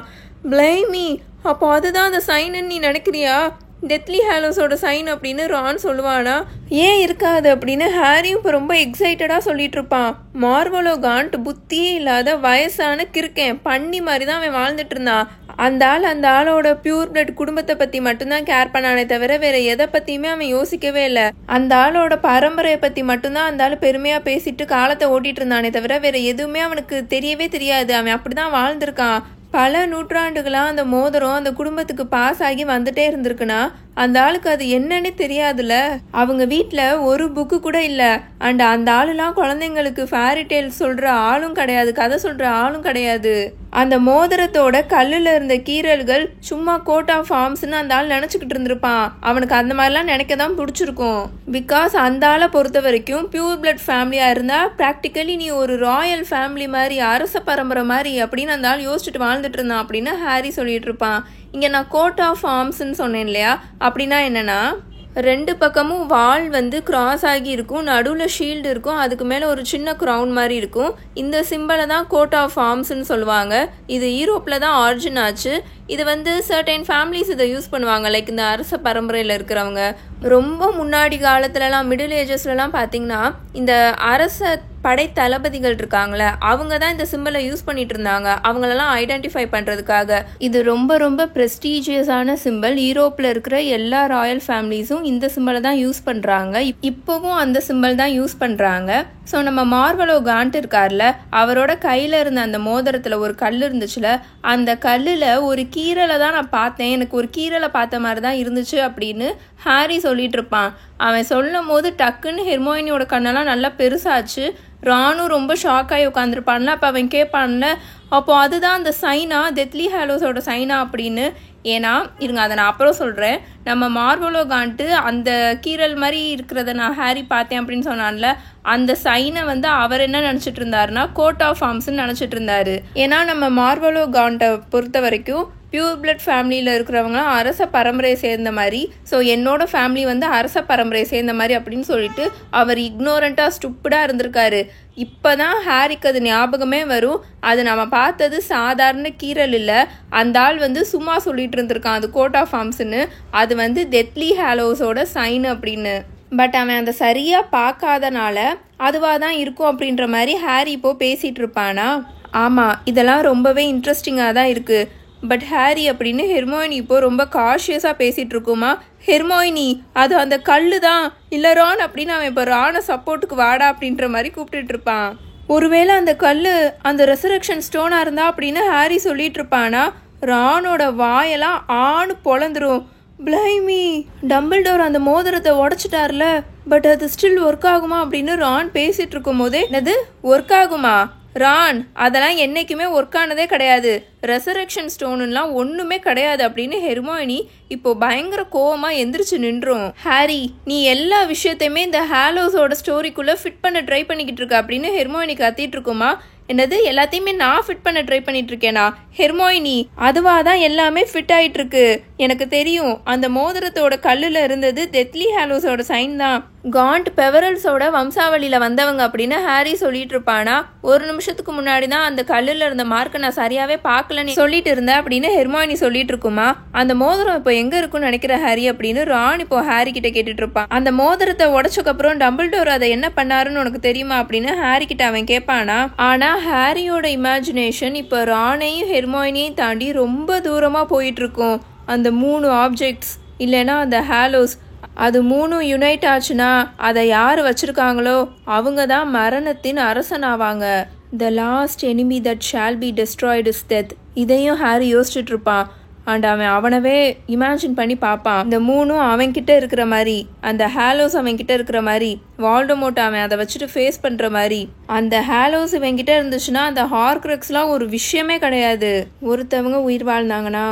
பிளைமி, அப்போ அதுதான் அந்த சைனுன்னு நீ நினைக்கிறியா? டெத்லி ஹாலோஸோட சைன் அப்படின்னு ரான் சொல்லுவானா. ஏன் இருக்காது அப்படின்னு ஹாரியும் இப்போ ரொம்ப எக்ஸைட்டடாக சொல்லிட்டு இருப்பான். மார்வலோ காண்ட் புத்தியே இல்லாத வயசான கிறுக்கேன் பண்ணி மாதிரி தான் அவன் வாழ்ந்துட்டு இருந்தான். அந்த ஆளோட பியூர் பிளட் குடும்பத்தை பற்றி மட்டும்தான் கேர் பண்ணானே தவிர வேற எதை பற்றியுமே அவன் யோசிக்கவே இல்லை. அந்த ஆளோட பரம்பரையை பற்றி மட்டும்தான் அந்த ஆள் பெருமையாக பேசிட்டு காலத்தை ஓட்டிட்டு இருந்தானே தவிர வேற எதுவுமே அவனுக்கு தெரியவே தெரியாது. அவன் அப்படி தான் வாழ்ந்திருக்கான். பல நூற்றாண்டுகளாக அந்த மோதிரம் அந்த குடும்பத்துக்கு பாஸ் ஆகி வந்துட்டே இருந்திருக்குன்னா அந்த ஆளுக்கு அது என்னன்னு தெரியாதுல்ல. அவங்க வீட்டில் ஒரு புக்கு கூட இல்லை. அண்ட் அந்த ஆளுலாம் குழந்தைங்களுக்கு ஃபேரி டேல் சொல்கிற ஆளும் கிடையாது, கதை சொல்கிற ஆளும் கிடையாது. அந்த மோதிரத்தோட கல்லில் இருந்த கீறல்கள் சும்மா கோட் ஆஃப் ஆர்ம்ஸ்ன்னு அந்த ஆள் நினச்சிக்கிட்டு இருந்திருப்பான். அவனுக்கு அந்த மாதிரிலாம் நினைக்க தான் பிடிச்சிருக்கும். பிகாஸ் அந்த ஆளை பொறுத்த வரைக்கும் பியூர் பிளட் ஃபேமிலியாக இருந்தால் ப்ராக்டிக்கலி நீ ஒரு ராயல் ஃபேமிலி மாதிரி, அரச பரம்பரை மாதிரி அப்படின்னு அந்த ஆள் யோசிச்சுட்டு வாழ்ந்துட்டு இருந்தான் அப்படின்னு ஹாரி சொல்லிட்டு இருப்பான். இங்கே நான் கோட் ஆஃப் ஆர்ம்ஸ்ன்னு சொன்னேன் இல்லையா, அப்படின்னா என்னென்னா ரெண்டு பக்கமும் வால் வந்து கிராஸ் ஆகி இருக்கும், நடுவில் ஷீல்டு இருக்கும், அதுக்கு மேலே ஒரு சின்ன க்ரௌன் மாதிரி இருக்கும். இந்த சிம்பிளை தான் கோட் ஆஃப் ஆர்ம்ஸ்ன்னு சொல்லுவாங்க. இது யூரோப்பில் தான் ஆரிஜின் ஆச்சு. இது வந்து சர்டைன் ஃபேமிலிஸ் இதை யூஸ் பண்ணுவாங்க. லைக் இந்த அரச பரம்பரையில் இருக்கிறவங்க ரொம்ப முன்னாடி காலத்துலலாம் மிடில் ஏஜஸ்லலாம் பார்த்தீங்கன்னா இந்த அரச படை தளபதிகள் இருக்காங்களே அவங்க தான் இந்த சிம்பிளை யூஸ் பண்ணிட்டு இருந்தாங்க, அவங்களெல்லாம் ஐடென்டிஃபை பண்ணுறதுக்காக. இது ரொம்ப ரொம்ப ப்ரெஸ்டீஜியஸான சிம்பிள். யூரோப்பில் இருக்கிற எல்லா ராயல் ஃபேமிலிஸும் இந்த சிம்பிளை தான் யூஸ் பண்ணுறாங்க. இப்போவும் அந்த சிம்பிள் தான் யூஸ் பண்ணுறாங்க. ஸோ நம்ம மார்வலோ காண்ட் இருக்கார்ல, அவரோட கையில் இருந்த அந்த மோதிரத்தில் ஒரு கல் இருந்துச்சுல, அந்த கல்லில் ஒரு கீரலை தான் நான் பார்த்தேன், எனக்கு ஒரு கீரலை பார்த்த மாதிரி தான் இருந்துச்சு அப்படின்னு ஹாரி சொல்லிட்டு இருப்பான். அவன் சொல்லும் போது டக்குன்னு ஹெர்மாயினியோட கண்ணெல்லாம் நல்லா பெருசாச்சு. ராணும் ரொம்ப ஷாக் ஆகி உட்காந்துருப்பான்ல. அப்போ அவன் கேட்பான்ல, அப்போ அதுதான் அந்த சைனா, டெத்லி ஹாலோஸோட சைனா அப்படின்னு. ஏன்னா இருங்க அதை நான் அப்புறம் சொல்கிறேன். நம்ம மார்வலோ காண்ட்டு அந்த கீரல் மாதிரி இருக்கிறத நான் ஹாரி பார்த்தேன் அப்படின்னு சொன்னான்ல, அந்த சைனை வந்து அவர் என்ன நினச்சிட்டு இருந்தாருன்னா கோட் ஆஃப் ஆர்ம்ஸ்ன்னு நினச்சிட்டு இருந்தாரு. ஏன்னா நம்ம மார்வலோ காண்ட்டை பொறுத்த வரைக்கும் பியூர் பிளட் ஃபேமிலியில் இருக்கிறவங்களாம் அரச பரம்பரையை சேர்ந்த மாதிரி, ஸோ என்னோட ஃபேமிலி வந்து அரச பரம்பரையை சேர்ந்த மாதிரி அப்படின்னு சொல்லிட்டு அவர் இக்னோரண்ட்டாக ஸ்டூப்பிடாக இருந்திருக்காரு. இப்போ தான் ஹாரிக்கு அது ஞாபகமே வரும். அது நம்ம பார்த்தது சாதாரண கீரல் இல்லை, அந்த ஆள் வந்து சும்மா சொல்லிட்டு இருந்திருக்கான் அது கோட் ஆஃப் ஆர்ம்ஸ்ன்னு, அது வந்து டெத்லி ஹாலோஸோட சைன் அப்படின்னு. பட் அவன் அந்த சரியாக பார்க்காதனால அதுவாக தான் இருக்கும் அப்படின்ற மாதிரி ஹாரி இப்போது பேசிகிட்டு இருப்பானா. ஆமாம், இதெல்லாம் ரொம்பவே இன்ட்ரெஸ்டிங்காக தான் இருக்குது. பட் ஹாரி அப்படின்னு ஹெர்மாயினி இப்போ ரொம்ப காஷியஸாக பேசிகிட்டு இருக்குமா. ஹெர்மாயினி, அது அந்த கல் தான் இல்லை ரான் அப்படின்னு அவன் இப்போ ரானை சப்போர்ட்டுக்கு வாடா அப்படின்ற மாதிரி கூப்பிட்டுட்டு இருப்பான். ஒருவேளை அந்த கல் அந்த ரெசரக்ஷன் ஸ்டோனாக இருந்தா அப்படின்னு ஹாரி சொல்லிட்டு இருப்பானா. ரானோட வாயெல்லாம் ஆணு பொழந்துரும். பிளைமி, டம்பிள்டோர் அந்த மோதிரத்தை உடச்சிட்டார்ல, பட் அது ஸ்டில் ஒர்க் ஆகுமா அப்படின்னு ரான் பேசிட்டு இருக்கும் போதே, என்னது ஒர்க் ஆகுமா? ரான், அதெல்லாம் என்னைக்குமே ஒர்க் ஆனதே கிடையாது, ரெசரக்ஷன் ஸ்டோனுலாம் ஒன்றுமே கிடையாது அப்படின்னு ஹெர்மாயினி இப்போ பயங்கர கோவமாக எந்திரிச்சு நின்றோம். ஹாரி, நீ எல்லா விஷயத்தையுமே இந்த ஹாலோஸோட ஸ்டோரிக்குள்ளே ஃபிட் பண்ண ட்ரை பண்ணிக்கிட்டு இருக்க அப்படின்னு ஹெர்மாயினி கத்திட்டு இருக்குமா. என்னது எல்லாத்தையுமே நான் ஃபிட் பண்ண ட்ரை பண்ணிட்டு இருக்கேனா? ஹெர்மாயினி, அதுவாக தான் எல்லாமே ஃபிட் ஆகிட்டு இருக்கு. எனக்கு தெரியும், அந்த மோதிரத்தோட கல்லில் இருந்தது டெத்லி ஹாலோஸோட சைன் தான். காண்ட் பெவரல்ஸோட வம்சாவளியில் வந்தவங்க அப்படின்னு ஹாரி சொல்லிட்டு இருப்பானா. ஒரு நிமிஷத்துக்கு முன்னாடி தான் அந்த கல்லில் இருந்த மார்க்கை நான் சரியாகவே பார்க்கலன்னு சொல்லிட்டு இருந்தேன் அப்படின்னு ஹெர்மாயினி சொல்லிட்டு இருக்குமா. அந்த மோதிரம் இப்போ எங்கே இருக்குன்னு நினைக்கிற ஹாரி அப்படின்னு ரான் இப்போ ஹாரி கிட்ட கேட்டுட்டு இருப்பான். அந்த மோதிரத்தை உடச்சக்கப்புறம் டம்பிள்டோர் அதை என்ன பண்ணாருன்னு உனக்கு தெரியுமா அப்படின்னு ஹாரி கிட்ட அவன் கேட்பானா. ஆனால் ஹாரியோட இமேஜினேஷன் இப்போ ரானையும் ஹெர்மாயினியையும் தாண்டி ரொம்ப தூரமாக போயிட்டு இருக்கும். அந்த 3 ஆப்ஜெக்ட்ஸ் இல்லைன்னா அந்த ஹாலோஸ், அது 3 யுனைட் ஆச்சுன்னா அதை யார் வச்சுருக்காங்களோ அவங்க தான் மரணத்தின் அரசனாவாங்க. The last enemy that shall be destroyed is death. இதையும் ஹாரி யோசிச்சுட்டு இருப்பான். அண்ட் அவன் அவனவே இமேஜின் பண்ணி பார்ப்பான். இந்த மூணும் அவன்கிட்ட இருக்கிற மாதிரி, அந்த ஹேலோஸ் அவன்கிட்ட இருக்கிற மாதிரி, வால்டமோர்ட் அவன் அதை வச்சுட்டு ஃபேஸ் பண்ணுற மாதிரி. அந்த ஹேலோஸ் இவன்கிட்ட இருந்துச்சுன்னா அந்த ஹார்க்ரக்ஸ்லாம் ஒரு விஷயமே கிடையாது. ஒருத்தவங்க உயிர் வாழ்ந்தாங்கன்னா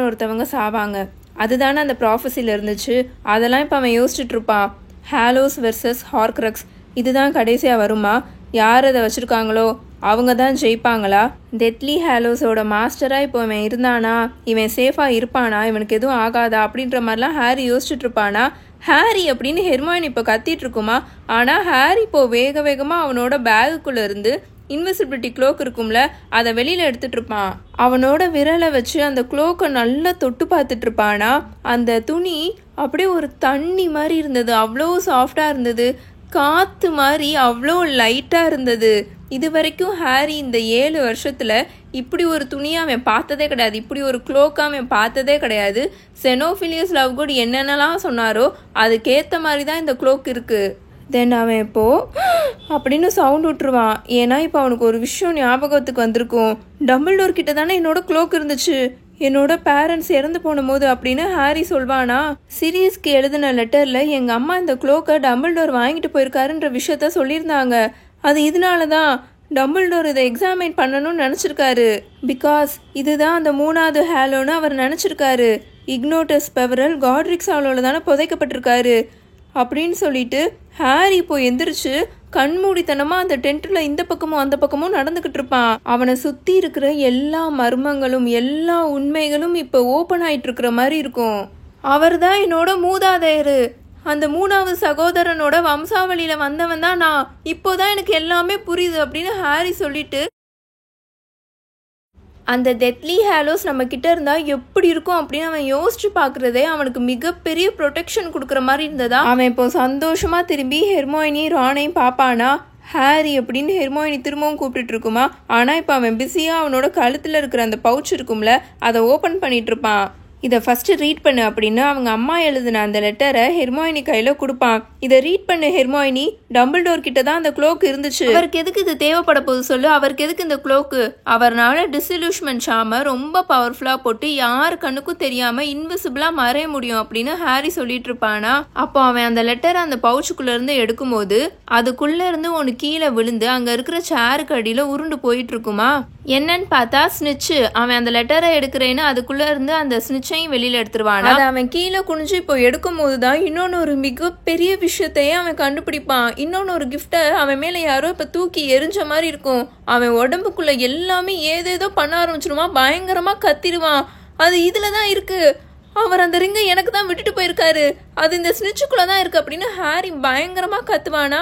ஒருத்தவங்க சாவாங்க, அதுதானே அந்த ப்ராஃபஸியில் இருந்துச்சு. அதெல்லாம் இப்போ அவன் யோசிச்சுட்டு இருப்பான். ஹேலோஸ் வெர்சஸ் ஹார்க்ரக்ஸ், இதுதான் கடைசியாக வருமா? யார் அதை வச்சுருக்காங்களோ அவங்க தான் ஜெயிப்பாங்களா? டெத்லி ஹேலோஸோட மாஸ்டராக இப்போ இவன் இருந்தானா, இவன் சேஃபாக இருப்பானா, இவனுக்கு எதுவும் ஆகாதா அப்படின்ற மாதிரிலாம் ஹாரி யோசிச்சுட்டு இருப்பானா? ஹாரி அப்படின்னு ஹெர்மாயின் இப்போ கத்திட்டு இருக்குமா? ஆனால் ஹாரி இப்போ வேக வேகமாக அவனோட பேகுக்குள்ளே இருந்து இன்விசிபிலிட்டி க்ளோக் இருக்கும்ல, அதை வெளியில் எடுத்துகிட்டு இருப்பான். அவனோட விரலை வச்சு அந்த க்ளோக்கை நல்லா தொட்டு பார்த்துட்டு இருப்பானா? அந்த துணி அப்படியே ஒரு தண்ணி மாதிரி இருந்தது, அவ்வளோ சாஃப்டாக இருந்தது, காற்று மாதிரி அவ்வளோ லைட்டாக இருந்தது. இது வரைக்கும் ஹாரி இந்த 7 வருஷத்தில் இப்படி ஒரு துணியை அவன் பார்த்ததே கிடையாது, இப்படி ஒரு க்ளோக்காக அவன் பார்த்ததே கிடையாது. செனோஃபிலியஸ் லவ்குட் என்னென்னலாம் சொன்னாரோ அதுக்கேற்ற மாதிரி தான் இந்த க்ளோக் இருக்குது. தென் அவன் இப்போது அப்படின்னு சவுண்ட் விட்டுருவான். ஏன்னா இப்போ அவனுக்கு ஒரு விஷயம் ஞாபகத்துக்கு வந்திருக்கும். டம்பிள்டோர் கிட்ட தானே என்னோட க்ளோக் இருந்துச்சு, என்னோட பேரண்ட்ஸ் இறந்து போன போது அப்படின்னு ஹாரி சொல்வானா? சிரியஸ்க்கு எழுதின லெட்டரில் எங்கள் அம்மா இந்த க்ளோக்கை டம்பிள்டோர் வாங்கிட்டு போயிருக்காருன்ற விஷயத்த சொல்லியிருந்தாங்க. அது இதனால தான் டம்பிள்டோர் இதை எக்ஸாமின் பண்ணணும்னு நினச்சிருக்காரு. பிகாஸ் இதுதான் அந்த 3வது ஹேலோன்னு அவர் நினச்சிருக்காரு. இக்னோட்டஸ் பெவரல் காட்ரிக்ஸ் ஹாலோவில் தானே புதைக்கப்பட்டிருக்காரு அப்படின்னு சொல்லிட்டு ஹாரி இப்போ எந்திரிச்சு கண்மூடித்தனமாக அந்த டென்ட்டில் இந்த பக்கமும் அந்த பக்கமும் நடந்துக்கிட்டு இருப்பான். அவனை சுற்றி இருக்கிற எல்லா மர்மங்களும் எல்லா உண்மைகளும் இப்போ ஓப்பன் ஆகிட்டு இருக்கிற மாதிரி இருக்கும். அவர் தான் என்னோட மூதாதையர், அந்த 3வது சகோதரனோட வம்சாவளியில் வந்தவன் தான் நான், இப்போதான் எனக்கு எல்லாமே புரியுது அப்படின்னு ஹாரி சொல்லிட்டு, அந்த டெத்லி ஹேலோஸ் நம்ம கிட்ட இருந்தால் எப்படி இருக்கும் அப்படின்னு அவன் யோசிச்சு பார்க்குறதே அவனுக்கு மிகப்பெரிய ப்ரொடெக்ஷன் கொடுக்குற மாதிரி இருந்ததா. அவன் இப்போ சந்தோஷமாக திரும்பி ஹெர்மாயினி ரானையும் பார்ப்பானா? ஹாரி அப்படின்னு ஹெர்மாயினி திரும்பவும் கூப்பிட்டுட்டு இருக்குமா? ஆனால் இப்போ அவன் பிஸியாக அவனோட கழுத்தில் இருக்கிற அந்த பவுச் இருக்கும்ல, அதை ஓப்பன் பண்ணிட்டு இருப்பான். இதை ஃபஸ்ட்டு ரீட் பண்ணு அப்படின்னு அவங்க அம்மா எழுதின அந்த லெட்டரை ஹெர்மாயினி கையில் கொடுப்பான். இதை ரீட் பண்ணு ஹெர்மாயினி, டம்பிள்டோர் கிட்ட தான் அந்த க்ளோக் இருந்துச்சு, அவருக்கு எதுக்கு இது தேவைப்பட போது சொல்லு, அவருக்கு எதுக்கு இந்த க்ளோக்கு? அவர்னால டிசில்யூஷன்மெண்ட் சாம ரொம்ப பவர்ஃபுல்லாக போட்டு யார் கண்ணுக்கும் தெரியாமல் இன்விசிபிளாக மறைய முடியும் அப்படின்னு ஹாரி சொல்லிட்டு இருப்பானா? அப்போ அவன் அந்த லெட்டரை அந்த பவுச்சுக்குள்ளேருந்து எடுக்கும்போது அதுக்குள்ளே இருந்து ஒன்று கீழே விழுந்து அங்கே இருக்கிற சேருக்கு அடியில் உருண்டு போயிட்டு இருக்குமா? என்னன்னு பார்த்தா ஸ்னிச்சு. அவன் அந்த லெட்டரை எடுக்கிறேன்னு அதுக்குள்ளே இருந்து அந்த ஸ்னிச்சையும் வெளியில் எடுத்துருவான். அதை அவன் கீழே குனிஞ்சு இப்போ எடுக்கும் போது தான் இன்னொன்று ஒரு மிகப்பெரிய விஷயத்தையே அவன் கண்டுபிடிப்பான். இன்னொன்று ஒரு கிஃப்டை அவன் மேலே யாரோ இப்போ தூக்கி எரிஞ்ச மாதிரி இருக்கும். அவன் உடம்புக்குள்ள எல்லாமே ஏதேதோ பண்ண ஆரம்பிச்சிருவான், பயங்கரமாக கத்திடுவான். அது இதில் தான் இருக்குது, அவர் அந்த ரிங்கை எனக்கு தான் விட்டுட்டு போயிருக்காரு, அது இந்த ஸ்னிச்சுக்குள்ளே தான் இருக்குது அப்படின்னு ஹாரி பயங்கரமாக கத்துவானா?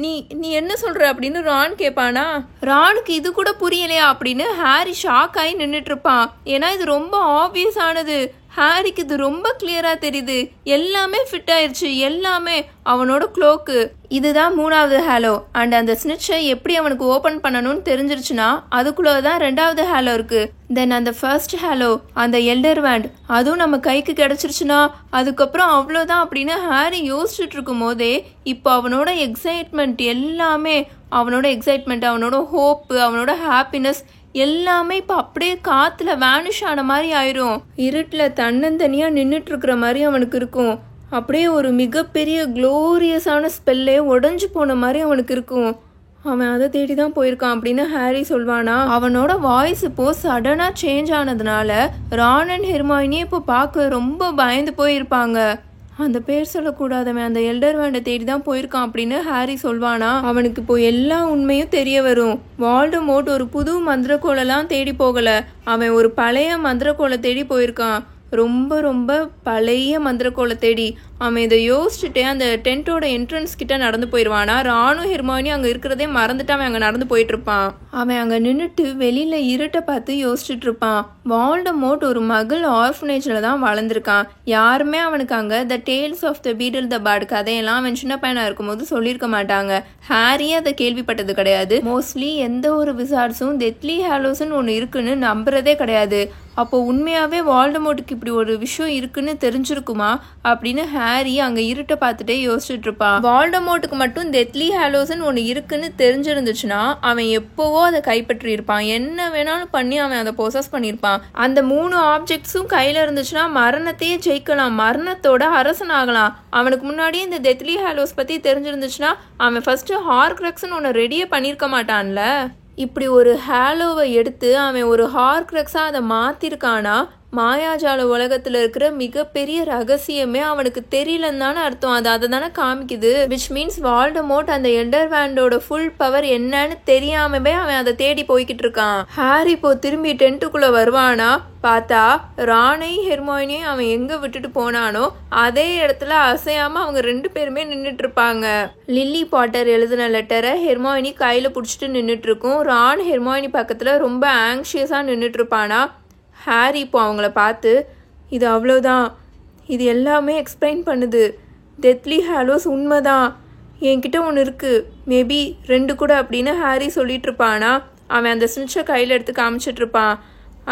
நீ நீ என்ன சொல்கிற அப்படின்னு ரான் கேட்பானா? ரானுக்கு இது கூட புரியலையா அப்படின்னு ஹாரி ஷாக் ஆகி நின்றுட்டு இருப்பான். ஏன்னா இது ரொம்ப ஆப்வியஸ் ஆனது. ஹாரிக்கு இது ரொம்ப கிளியராக தெரியுது, எல்லாமே ஃபிட் ஆயிடுச்சு, எல்லாமே அவனோட க்ளோக்கு. இதுதான் 3வது ஹேலோ. அண்ட் அந்த ஸ்னிட்சை எப்படி அவனுக்கு ஓப்பன் பண்ணணும்னு தெரிஞ்சிருச்சுன்னா அதுக்குள்ளே தான் 2வது ஹேலோ இருக்கு. தென் அந்த ஃபர்ஸ்ட் ஹேலோ, அந்த எல்டர் வேண்ட், அதுவும் நம்ம கைக்கு கிடச்சிருச்சுன்னா அதுக்கப்புறம் அவ்வளோதான் அப்படின்னு ஹாரி யோசிச்சுட்டு இருக்கும் போதே இப்போ அவனோட எக்ஸைட்மெண்ட் எல்லாமே, அவனோட எக்ஸைட்மெண்ட், அவனோட ஹோப்பு, அவனோட ஹாப்பினஸ் எல்லாமே இப்போ அப்படியே காற்றுல வேனிஷ் ஆன மாதிரி ஆயிரும். இருட்டில் தன்னந்தனியாக நின்றுட்டு இருக்கிற மாதிரி அவனுக்கு இருக்கும். அப்படியே ஒரு மிகப்பெரிய க்ளோரியஸான ஸ்பெல்லே உடஞ்சி போன மாதிரி அவனுக்கு இருக்கும். அவன் அதை தேடி தான் போயிருக்கான் அப்படின்னு ஹாரி சொல்வானா? அவனோட வாய்ஸ் இப்போது சடனாக சேஞ்ச் ஆனதுனால ரான் அண்ட் ஹெர்மாயினியே இப்போ பார்க்க ரொம்ப பயந்து போயிருப்பாங்க. அந்த பேர் சொல்லக்கூடாதவன் அந்த எல்டர் வேண்டை தேடி தான் போயிருக்கான் அப்படின்னு ஹாரி சொல்வானா? அவனுக்கு இப்போ எல்லா உண்மையும் தெரிய வரும். வால்டமோர்ட் ஒரு புது மந்திரக்கோலெல்லாம் தேடி போகலை, அவன் ஒரு பழைய மந்திரக்கோலை தேடி போயிருக்கான். ரொம்ப ரொம்ப பழைய மந்திரக்கோலை தேடி. அவன் இதை யோசிச்சுட்டே அந்த டென்ட்டோட என்ட்ரன்ஸ் கிட்ட நடந்து போயிடுவானா? ராணும் ஹெர்மாயினியும் அங்கே இருக்கிறதே மறந்துட்டு அவன் அங்கே நடந்து போயிட்டு இருப்பான். அவன் அங்கே நின்றுட்டு வெளியில் இருட்டை பார்த்து யோசிச்சுட்டு இருப்பான். வால்டமோர்ட் ஒரு மகள் ஆர்ஃபனேஜில் தான் வளர்ந்துருக்கான். யாருமே அவனுக்கு அங்கே the tales of the Beedle the Bard கதையெல்லாம் அவன் சின்ன பையனாக இருக்கும்போது சொல்லியிருக்க மாட்டாங்க. ஹாரியே அதை கேள்விப்பட்டது கிடையாது. மோஸ்ட்லி எந்த ஒரு விசார்ட்ஸும் டெத்லி ஹேலோஸ்ன்னு ஒன்று இருக்குன்னு நம்புறதே கிடையாது. அப்போ உண்மையாகவே வால்டமோர்ட்டுக்கு இப்படி ஒரு விஷயம் இருக்குன்னு தெரிஞ்சிருக்குமா அப்படின்னு ஹாரி அங்கே இருட்டை பார்த்துட்டே யோசிச்சுட்டு இருப்பான். வால்டமோர்ட்டுக்கு மட்டும் டெத்லி ஹாலோஸ்ன்னு ஒன்று இருக்குன்னு தெரிஞ்சிருந்துச்சுன்னா அவன் எப்போவோ அதை கைப்பற்றி இருப்பான். என்ன வேணாலும் பண்ணி அவன் அதை பொசஸ் பண்ணியிருப்பான். அந்த 3 ஆப்ஜெக்ட்ஸும் கையில் இருந்துச்சுன்னா மரணத்தையே ஜெயிக்கலாம், மரணத்தோட அரசன் ஆகலாம். அவனுக்கு முன்னாடியே இந்த டெத்லி ஹாலோஸ் பற்றி தெரிஞ்சிருந்துச்சுன்னா அவன் ஃபர்ஸ்ட்டு ஹார்க்ரக்ஸ்ன்னு ஒன்று ரெடியே பண்ணியிருக்க மாட்டான்ல. இப்படி ஒரு ஹாலோவை எடுத்து அவன் ஒரு ஹார்க்ரக்ஸாக அதை மாற்றிருக்கானா மாயாஜால உலகத்தில் இருக்கிற மிகப்பெரிய ரகசியமே அவனுக்கு தெரியலன்னு தானே அர்த்தம். அதை தானே காமிக்குது. விச் மீன்ஸ் வால்டமோர்ட் அந்த எண்டர்வேண்டோட ஃபுல் பவர் என்னன்னு தெரியாமவே அவன் அதை தேடி போய்கிட்டு இருக்கான். ஹாரி இப்போ திரும்பி டென்ட்டுக்குள்ளே வருவானா பார்த்தா ரானை ஹெர்மாயினியும் அவன் எங்கே விட்டுட்டு போனானோ அதே இடத்துல அசையாமல் அவங்க 2 பேருமே நின்றுட்டு இருப்பாங்க. லில்லி பாட்டர் எழுதின லெட்டரை ஹெர்மாயினி கையில் பிடிச்சிட்டு நின்றுட்டு இருக்கும். ரான் ஹெர்மாயினி பக்கத்தில் ரொம்ப ஆங்ஷியஸாக நின்றுட்டு இருப்பானா. ஹாரி இப்போ அவங்கள பார்த்து இது அவ்வளோதான், இது எல்லாமே எக்ஸ்பிளைன் பண்ணுது, டெத்லி ஹாலோஸ் உண்மைதான், என்கிட்ட ஒன்று இருக்குது, மேபி 2 கூட அப்படின்னு ஹாரி சொல்லிட்டு இருப்பானா. அவன் அந்த ஸ்னிட்சை கையில் எடுத்து காமிச்சிட்டு இருப்பான்.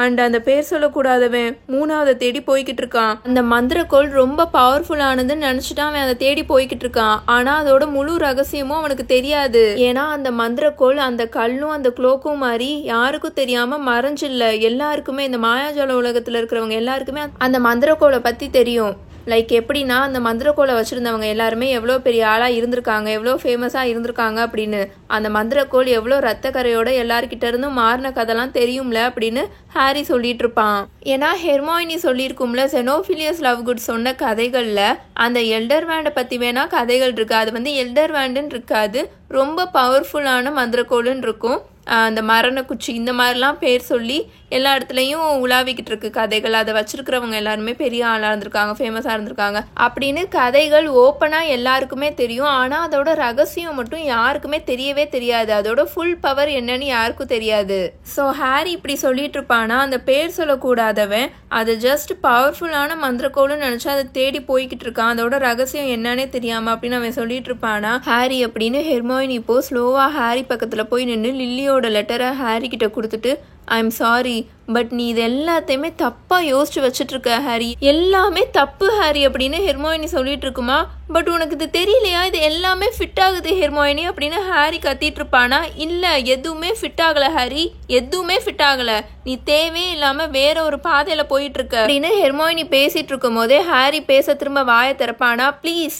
அண்ட் அந்த பேர் சொல்லக்கூடாதவன் 3ஆவதை தேடி போய்கிட்டு இருக்கான். அந்த மந்திரக்கோள் ரொம்ப பவர்ஃபுல்லானதுன்னு நினச்சிட்டு அவன் அதை தேடி போய்கிட்டு இருக்கான். ஆனால் அதோட முழு ரகசியமும் அவனுக்கு தெரியாது. ஏன்னா அந்த மந்திரக்கோள் அந்த கல்லும் அந்த குளோக்கும் மாதிரி யாருக்கும் தெரியாமல் மறைஞ்சில்ல. எல்லாருக்குமே இந்த மாயாஜால உலகத்தில் இருக்கிறவங்க எல்லாருக்குமே அந்த மந்திரக்கோளை பற்றி தெரியும். லைக் எப்படின்னா அந்த மந்திரக்கோளை வச்சுருந்தவங்க எல்லாருமே எவ்வளோ பெரிய ஆளாக இருந்திருக்காங்க, எவ்வளோ ஃபேமஸாக இருந்திருக்காங்க அப்படின்னு. அந்த மந்திரக்கோள் எவ்வளோ ரத்த கரையோட எல்லார்கிட்ட இருந்தும் மாறின கதைலாம் தெரியும்ல அப்படின்னு ஹாரி சொல்லிட்டு இருப்பான். ஏன்னா ஹெர்மாயினி சொல்லியிருக்கும்ல செனோஃபிலியஸ் லவ்குட் சொன்ன கதைகளில் அந்த எல்டர்வேண்டை பற்றி வேணால் கதைகள் இருக்குது. அது வந்து எல்டர்வேண்டுன்னு இருக்காது, ரொம்ப பவர்ஃபுல்லான மந்திரக்கோளுன்னு இருக்கும். அந்த மரண குச்சி இந்த மாதிரிலாம் பேர் சொல்லி எல்லா இடத்துலையும் உலாவிக்கிட்டு இருக்கு கதைகள். அதை வச்சிருக்கிறவங்க எல்லாருமே பெரிய ஆளாக இருந்திருக்காங்க, ஃபேமஸாக இருந்திருக்காங்க அப்படின்னு கதைகள் ஓப்பனாக எல்லாருக்குமே தெரியும். ஆனால் அதோட ரகசியம் மட்டும் யாருக்குமே தெரியவே தெரியாது. அதோட ஃபுல் பவர் என்னன்னு யாருக்கும் தெரியாது. ஸோ ஹாரி இப்படி சொல்லிட்டு இருப்பானா அந்த பேர் சொல்லக்கூடாதவன் அது ஜஸ்ட் பவர்ஃபுல்லான மந்திரக்கோள்னு நினச்சா அதை தேடி போய்கிட்டு இருக்கான். அதோட ரகசியம் என்னன்னே தெரியாமல் அப்படின்னு அவன் சொல்லிட்டு இருப்பானா. ஹாரி அப்படின்னு ஹெர்மாயினி இப்போ ஸ்லோவாக ஹாரி பக்கத்தில் போய் நின்று லில்லியோட லெட்டரை ஹாரி கிட்ட கொடுத்துட்டு ஐ எம் சாரி பட் நீ இது எல்லாத்தையுமே தப்பாக யோசிச்சு வச்சுட்ருக்க ஹாரி, எல்லாமே தப்பு ஹாரி அப்படின்னு ஹெர்மாயினி சொல்லிட்டு இருக்குமா. பட் உனக்கு இது தெரியலையா, இது எல்லாமே ஃபிட் ஆகுது ஹெர்மாயினி அப்படின்னு ஹாரி கத்திட்டு இருப்பானா. இல்லை எதுவுமே ஃபிட் ஆகலை ஹாரி, எதுவுமே ஃபிட் ஆகலை, நீ தேவையே இல்லாமல் வேற ஒரு பாதையில் போயிட்டு இருக்க அப்படின்னு ஹெர்மாயினி பேசிட்டு இருக்கும் போதே ஹாரி பேச திரும்ப வாயை திறப்பானா. ப்ளீஸ்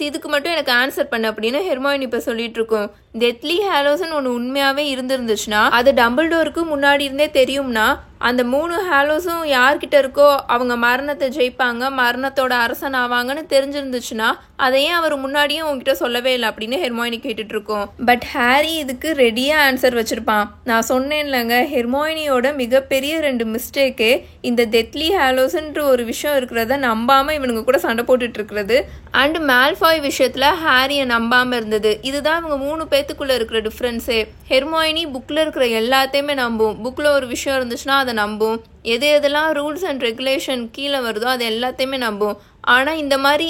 இதுக்கு மட்டும் எனக்கு ஆன்சர் பண்ணு அப்படின்னு ஹெர்மாயினி இப்போ சொல்லிட்டு இருக்கோம். டெத்லி ஹாலோஸ்ன்னு ஒன்று உண்மையாகவே இருந்துருந்துச்சுன்னா அது டம்பிள்டோருக்கு முன்னாடி இருந்தே தெரியும்னா அந்த 3 ஹாலோஸும் யார்கிட்ட இருக்கோ அவங்க மரணத்தை ஜெயிப்பாங்க, மரணத்தோட அரசன் ஆவாங்கன்னு தெரிஞ்சிருந்துச்சுன்னா அதையே அவர் முன்னாடியே உங்ககிட்ட சொல்லவே இல்லை அப்படின்னு ஹெர்மாயினி கேட்டுட்டு இருக்கோம். பட் ஹாரி இதுக்கு ரெடியாக ஆன்சர் வச்சிருப்பான். நான் சொன்னேன்லங்க ஹெர்மாயினியோட மிகப்பெரிய 2 மிஸ்டேக்கே இந்த டெத்லி ஹாலோஸ்ன்ற ஒரு விஷயம் இருக்கிறத நம்பாமல் இவனுங்க கூட சண்டை போட்டுட்டு இருக்கிறது அண்ட் மால்ஃபாய் விஷயத்தில் ஹாரியை நம்பாமல் இருந்தது. இதுதான் இவங்க 3 பேத்துக்குள்ளே இருக்கிற டிஃப்ரென்ஸே. ஹெர்மாயினி புக்கில் இருக்கிற எல்லாத்தையுமே நம்பும். புக்கில் ஒரு விஷயம் இருந்துச்சுன்னா அதை நம்பும். எதெல்லாம் ரூல்ஸ் அண்ட் ரெகுலேஷன் கீழே வருதோ அது எல்லாத்தையுமே நம்பும். ஆனால் இந்த மாதிரி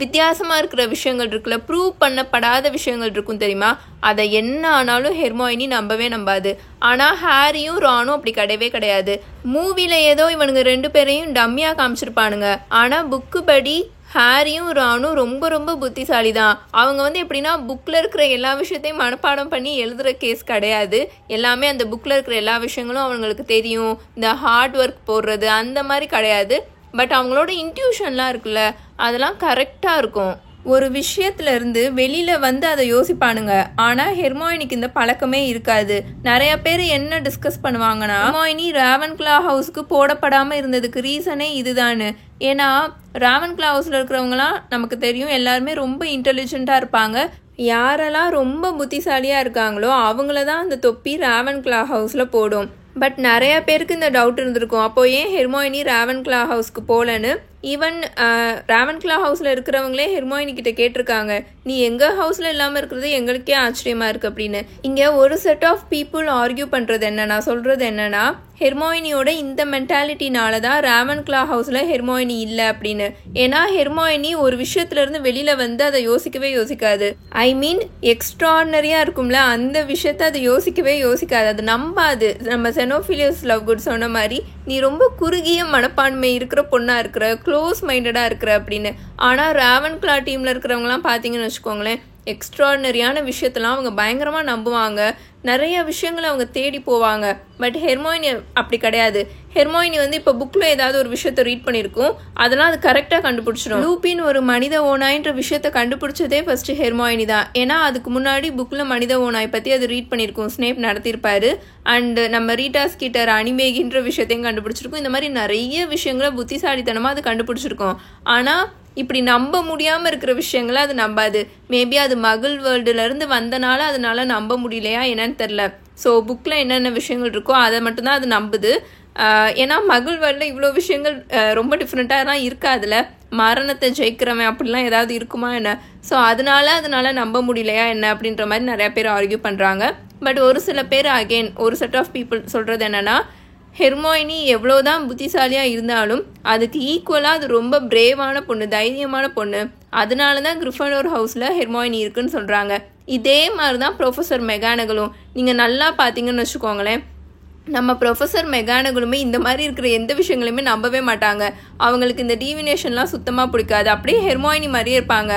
வித்தியாசமாக இருக்கிற விஷயங்கள் இருக்குல்ல, ப்ரூவ் பண்ணப்படாத விஷயங்கள் இருக்கும் தெரியுமா, அதை என்ன ஆனாலும் ஹெர்மாயினி நம்பவே நம்பாது. ஆனால் ஹாரியும் ரானும் அப்படி கிடையவே கிடையாது. மூவியில் ஏதோ இவனுங்க 2 பேரையும் டம்மியாக காமிச்சிருப்பானுங்க. ஆனால் புக்கு படி ஹாரியும் ரானும் ரொம்ப ரொம்ப புத்திசாலி தான். அவங்க வந்து எப்படின்னா புக்கில் இருக்கிற எல்லா விஷயத்தையும் மனப்பாடம் பண்ணி எழுதுகிற கேஸ் கிடையாது. எல்லாமே அந்த புக்கில் இருக்கிற எல்லா விஷயங்களும் அவங்களுக்கு தெரியும். இந்த ஹார்ட் ஒர்க் போடுறது அந்த மாதிரி கிடையாது. பட் அவங்களோட இன்ட்யூஷன்லாம் இருக்குல்ல அதெல்லாம் கரெக்டாக இருக்கும். ஒரு விஷயத்துலேருந்து வெளியில் வந்து அதை யோசிப்பானுங்க. ஆனால் ஹெர்மாயினிக்கு இந்த பழக்கமே இருக்காது. நிறைய பேர் என்ன டிஸ்கஸ் பண்ணுவாங்கன்னா ஹெர்மாயினி ராவன்க்ளா ஹவுஸ்க்கு போடப்படாமல் இருந்ததுக்கு ரீசனே இதுதான்னு. ஏன்னா ராவன்க்ளா ஹவுஸில் இருக்கிறவங்களாம் நமக்கு தெரியும் எல்லாருமே ரொம்ப இன்டெலிஜென்ட்டாக இருப்பாங்க. யாரெல்லாம் ரொம்ப புத்திசாலியாக இருக்காங்களோ அவங்கள தான் அந்த தொப்பி ராவன்க்ளா ஹவுஸில் போடும். பட் நிறைய பேருக்கு இந்த டவுட் இருந்திருக்கும், அப்போ ஏன் ஹெர்மாயினி ராவன்க்ளா ஹவுஸ்க்கு போகலன்னு. ஈவன் ராவன்க்ளா ஹவுஸில் இருக்கிறவங்களே ஹெர்மாயினி கிட்ட கேட்டிருக்காங்க, நீ எங்கள் ஹவுஸில் இல்லாமல் இருக்கிறது எங்களுக்கே ஆச்சரியமாக இருக்குது அப்படின்னு. இங்கே ஒரு செட் ஆஃப் பீப்புள் ஆர்கியூ பண்ணுறது என்னன்னா, சொல்கிறது என்னன்னா, ஹெர்மாயினியோட இந்த மென்டாலிட்டினால தான் ராவன்க்ளா ஹவுஸில் ஹெர்மாயினி இல்லை அப்படின்னு. ஏன்னா ஹெர்மாயினி ஒரு விஷயத்துலேருந்து வெளியில் வந்து அதை யோசிக்கவே யோசிக்காது. ஐ மீன் எக்ஸ்ட்ரானரியாக இருக்கும்ல, அந்த விஷயத்த அதை யோசிக்கவே யோசிக்காது, அது நம்பாது. நம்ம செனோஃபிலியஸ் லவ்குட் சொன்ன மாதிரி, நீ ரொம்ப குறுகிய மனப்பான்மை இருக்கிற பொண்ணாக இருக்கிற, க்ளோஸ் மைண்டடாக இருக்கிற அப்படின்னு. ஆனால் ராவன்க்ளா டீமில் இருக்கிறவங்களாம் பார்த்தீங்கன்னு வச்சுக்கோங்களேன், எக்ஸ்ட்ராடினரியான விஷயத்தெல்லாம் அவங்க பயங்கரமாக நம்புவாங்க, நிறைய விஷயங்களை அவங்க தேடி போவாங்க. பட் ஹெர்மாயினி அப்படி கிடையாது. ஹெர்மாயினி வந்து இப்போ புக்கில் ஏதாவது ஒரு விஷயத்த ரீட் பண்ணியிருக்கோம், அதெல்லாம் அது கரெக்டாக கண்டுபிடிச்சிடும். லூபின் ஒரு மனித ஓனாயின்ற விஷயத்த கண்டுபிடிச்சதே ஃபர்ஸ்ட் ஹெர்மாயினி தான். ஏன்னா அதுக்கு முன்னாடி புக்கில் மனித ஓனாய் பற்றி அது ரீட் பண்ணியிருக்கோம், ஸ்னேப் நடத்தியிருப்பாரு. அண்ட் நம்ம ரீட்டா ஸ்கீட்டர் அனிமேகின்ற விஷயத்தையும் கண்டுபிடிச்சிருக்கோம். இந்த மாதிரி நிறைய விஷயங்களை புத்திசாலித்தனமாக அது கண்டுபிடிச்சிருக்கோம். ஆனால் இப்படி நம்ப முடியாமல் இருக்கிற விஷயங்களை அது நம்பாது. மேபி அது மகள் வேர்ல்டுலேருந்து வந்தனால அதனால நம்ப முடியலையா என்னன்னு தெரில. ஸோ புக்கில் என்னென்ன விஷயங்கள் இருக்கோ அதை மட்டும்தான் அது நம்புது. ஏன்னா மகள் வேர்ல்டில் இவ்வளோ விஷயங்கள் ரொம்ப டிஃப்ரெண்ட்டாக இருக்காதுல, மரணத்தை ஜெயிக்கிறவன் அப்படிலாம் ஏதாவது இருக்குமா என்ன. ஸோ அதனால நம்ப முடியலையா என்ன அப்படின்ற மாதிரி நிறையா பேர் ஆர்கியூ பண்ணுறாங்க. பட் ஒரு சில பேர் அகெயின் ஒரு செட் ஆஃப் பீப்புள் சொல்கிறது என்னென்னா, ஹெர்மாயினி எவ்வளோதான் புத்திசாலியாக இருந்தாலும் அதுக்கு ஈக்குவலாக அது ரொம்ப பிரேவான பொண்ணு, தைரியமான பொண்ணு. அதனால தான் கிரிஃபண்டோர் ஹவுஸில் ஹெர்மாயினி இருக்குன்னு சொல்கிறாங்க. இதே மாதிரி தான் ப்ரொஃபஸர் மெகானகலும். நீங்கள் நல்லா பார்த்தீங்கன்னு வச்சுக்கோங்களேன், நம்ம ப்ரொஃபஸர் மெகானகலுமே இந்த மாதிரி இருக்கிற எந்த விஷயங்களையுமே நம்பவே மாட்டாங்க. அவங்களுக்கு இந்த டிவினேஷன்லாம் சுத்தமாக பிடிக்காது. அப்படியே ஹெர்மாயினி மாதிரியே இருப்பாங்க.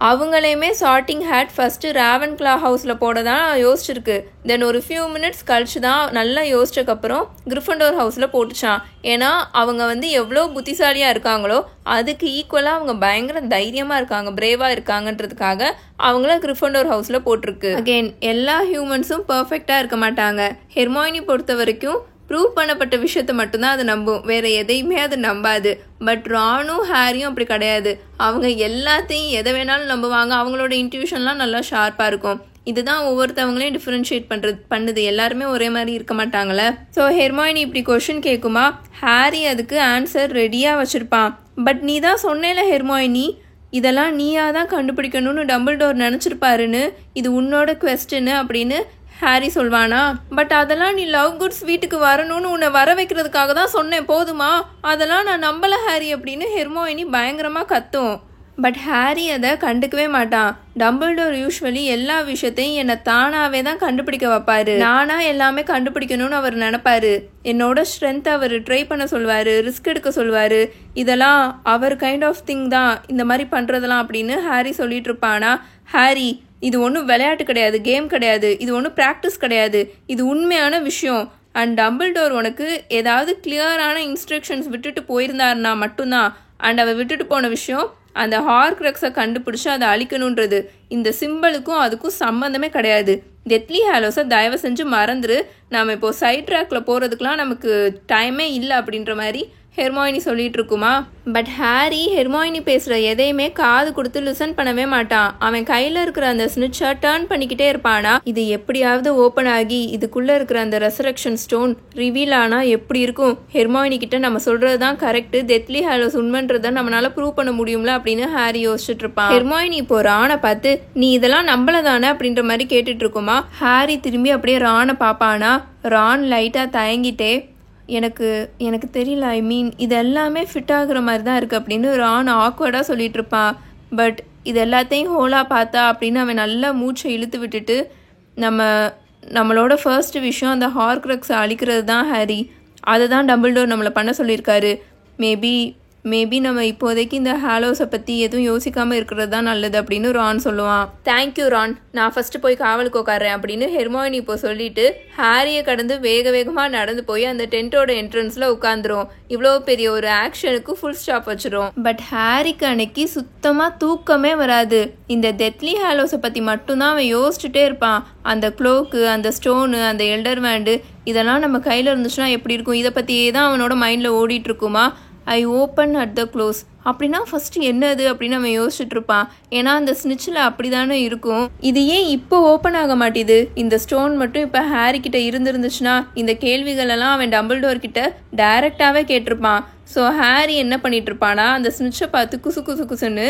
அவங்களையுமே சார்ட்டிங் ஹேட் ஃபஸ்ட்டு ராவன்க்ளா ஹவுஸில் போட தான் யோசிச்சிருக்கு. தென் ஒரு ஃபியூ மினிட்ஸ் கழிச்சு தான் நல்லா யோசிச்சக்கப்புறம் கிரிஃபண்டோர் ஹவுஸில் போட்டுச்சான். ஏன்னா அவங்க வந்து எவ்வளோ புத்திசாலியாக இருக்காங்களோ அதுக்கு ஈக்குவலாக அவங்க பயங்கர தைரியமாக இருக்காங்க, பிரேவாக இருக்காங்கன்றதுக்காக அவங்கள கிரிஃபண்டோர் ஹவுஸில் போட்டிருக்கு. அகெயின் எல்லா ஹியூமன்ஸும் பர்ஃபெக்டாக இருக்க மாட்டாங்க. ஹெர்மாயினி பொறுத்த வரைக்கும் ப்ரூவ் பண்ணப்பட்ட விஷயத்த மட்டும்தான் அது நம்பும், வேறு எதையுமே அது நம்பாது. பட் ரானும் ஹாரியும் அப்படி கிடையாது. அவங்க எல்லாத்தையும் எதை வேணாலும் நம்புவாங்க. அவங்களோட இன்ட்யூஷன்லாம் நல்லா ஷார்ப்பாக இருக்கும். இதுதான் ஒவ்வொருத்தவங்களையும் டிஃப்ரென்ஷியேட் பண்ணுது. எல்லாருமே ஒரே மாதிரி இருக்க மாட்டாங்களே. ஸோ ஹெர்மாயினி இப்படி கொஷின் கேட்குமா, ஹாரி அதுக்கு ஆன்சர் ரெடியாக வச்சுருப்பான். பட் நீ தான் சொன்னேல ஹெர்மாயினி, இதெல்லாம் நீயாக தான் கண்டுபிடிக்கணும்னு டம்பிள்டோர் நினச்சிருப்பாருன்னு, இது உன்னோட குவெஸ்டின்னு அப்படின்னு ஹாரி சொல்வானா. பட் அதெல்லாம் நீ லவ்குட்ஸ் வீட்டுக்கு வரணும்னு உன்னை வர வைக்கிறதுக்காக தான் சொன்னேன், போதுமா, அதெல்லாம் நான் நம்பலை ஹாரி அப்படின்னு ஹெர்மாயினி பயங்கரமாக கத்தும். பட் ஹாரி அதை கண்டுக்கவே மாட்டான். டம்பிள்டோர் யூஸ்வலி எல்லா விஷயத்தையும் என்னை தானாகவே தான் கண்டுபிடிக்க வைப்பாரு. நானாக எல்லாமே கண்டுபிடிக்கணும்னு அவர் நினைப்பாரு. என்னோட ஸ்ட்ரென்த்தை அவர் ட்ரை பண்ண சொல்வார், ரிஸ்க் எடுக்க சொல்வார். இதெல்லாம் அவர் கைண்ட் ஆஃப் திங் தான் இந்த மாதிரி பண்ணுறதெல்லாம் அப்படின்னு ஹாரி சொல்லிட்டு இருப்பானா. ஹாரி, இது ஒன்றும் விளையாட்டு கிடையாது, கேம் கிடையாது, இது ஒன்றும் ப்ராக்டிஸ் கிடையாது, இது உண்மையான விஷயம். அண்ட் டம்பிள்டோர் உனக்கு ஏதாவது கிளியரான இன்ஸ்ட்ரக்ஷன்ஸ் விட்டுட்டு போயிருந்தாருன்னா மட்டும்தான். அண்ட் அவர் விட்டுட்டு போன விஷயம் அந்த ஹார்க்ரக்ஸை கண்டுபிடிச்சி அதை அழிக்கணுன்றது. இந்த சிம்பிளுக்கும் அதுக்கும் சம்மந்தமே கிடையாது. டெத்லி ஹாலோஸை தயவு செஞ்சு மறந்துரு. நாம் இப்போது சைட் ட்ராக்கில் போகிறதுக்கெலாம் நமக்கு டைமே இல்லை அப்படின்ற மாதிரி ஹெர்மாயினி சொல்லிட்டு இருக்குமா. பட் ஹாரி ஹெர்மாயினி பேசுகிற எதையுமே காது கொடுத்து லிசன் பண்ணவே மாட்டான். அவன் கையில் இருக்கிற அந்த ஸ்னிட்சை டர்ன் பண்ணிக்கிட்டே இருப்பானா. இது எப்படியாவது ஓப்பன் ஆகி இதுக்குள்ளே இருக்கிற அந்த ரெசரக்ஷன் ஸ்டோன் ரிவீல் ஆனால் எப்படி இருக்கும். ஹெர்மாயினி கிட்ட நம்ம சொல்கிறது தான் கரெக்டு, டெத்லி ஹாலோஸ் உண்மைன்றதை நம்மளால ப்ரூவ் பண்ண முடியும்ல அப்படின்னு ஹாரி யோசிச்சுட்டு இருப்பான். ஹெர்மாயினி இப்போ ரானை பார்த்து நீ இதெல்லாம் நம்பல தானே அப்படின்ற மாதிரி கேட்டுட்டு இருக்குமா. ஹாரி திரும்பி அப்படியே ரானை பார்ப்பானா. ரான் லைட்டாக தயங்கிட்டே எனக்கு தெரியல, ஐ மீன் இது எல்லாமே ஃபிட் ஆகுற மாதிரி தான் இருக்குது அப்படின்னு ரான் ஆக்வர்டாக சொல்லிட்டு இருப்பான். பட் இது எல்லாத்தையும் ஹோலாக பார்த்தா அப்படின்னு அவன் நல்லா மூச்சை இழுத்து விட்டுட்டு, நம்மளோட ஃபர்ஸ்ட் விஷயம் அந்த ஹார்க்ரக்ஸை அழிக்கிறது தான் ஹாரி, அதை தான் டம்பிள்டோர் நம்மளை பண்ண சொல்லியிருக்காரு. மேபி நம்ம இப்போதைக்கு இந்த ஹாலோஸை பற்றி எதுவும் யோசிக்காமல் இருக்கிறது தான் நல்லது அப்படின்னு ரான் சொல்லுவான். தேங்க்யூ ரான், நான் ஃபஸ்ட்டு போய் காவலுக்கு உட்காறேன் அப்படின்னு ஹெர்மாயினி இப்போ சொல்லிட்டு ஹாரியை கடந்து வேகமாக நடந்து போய் அந்த டென்ட்டோட என்ட்ரன்ஸில் உட்காந்துரும். இவ்வளோ பெரிய ஒரு ஆக்ஷனுக்கு ஃபுல் ஸ்டாப் வச்சிரும். பட் ஹாரிக்கு அன்னைக்கு சுத்தமாக தூக்கமே வராது. இந்த டெத்லி ஹாலோஸை பற்றி மட்டும்தான் அவன் யோசிச்சுட்டே இருப்பான். அந்த க்ளோக்கு, அந்த ஸ்டோனு, அந்த எல்டர் வேண்டு, இதெல்லாம் நம்ம கையில் இருந்துச்சுன்னா எப்படி இருக்கும், இதை பற்றியே தான் அவனோட மைண்டில் ஓடிட்டு இருக்குமா. ஐ ஓப்பன் அட் த க்ளோஸ். அப்படின்னா ஃபஸ்ட்டு என்னது அப்படின்னு அவன் யோசிச்சுட்டு இருப்பான். ஏன்னா அந்த ஸ்னிட்சில் அப்படி தானே இருக்கும். இது ஏன் இப்போ ஓப்பன் ஆக மாட்டேது? இந்த ஸ்டோன் மட்டும் இப்போ ஹாரி கிட்ட இருந்துருந்துச்சுன்னா இந்த கேள்விகளெல்லாம் அவன் டம்பிள்டோர் கிட்ட டைரெக்டாகவே கேட்டிருப்பான். ஸோ ஹாரி என்ன பண்ணிட்டு இருப்பானா, அந்த ஸ்னிட்சை பார்த்து குசு குசு குசுன்னு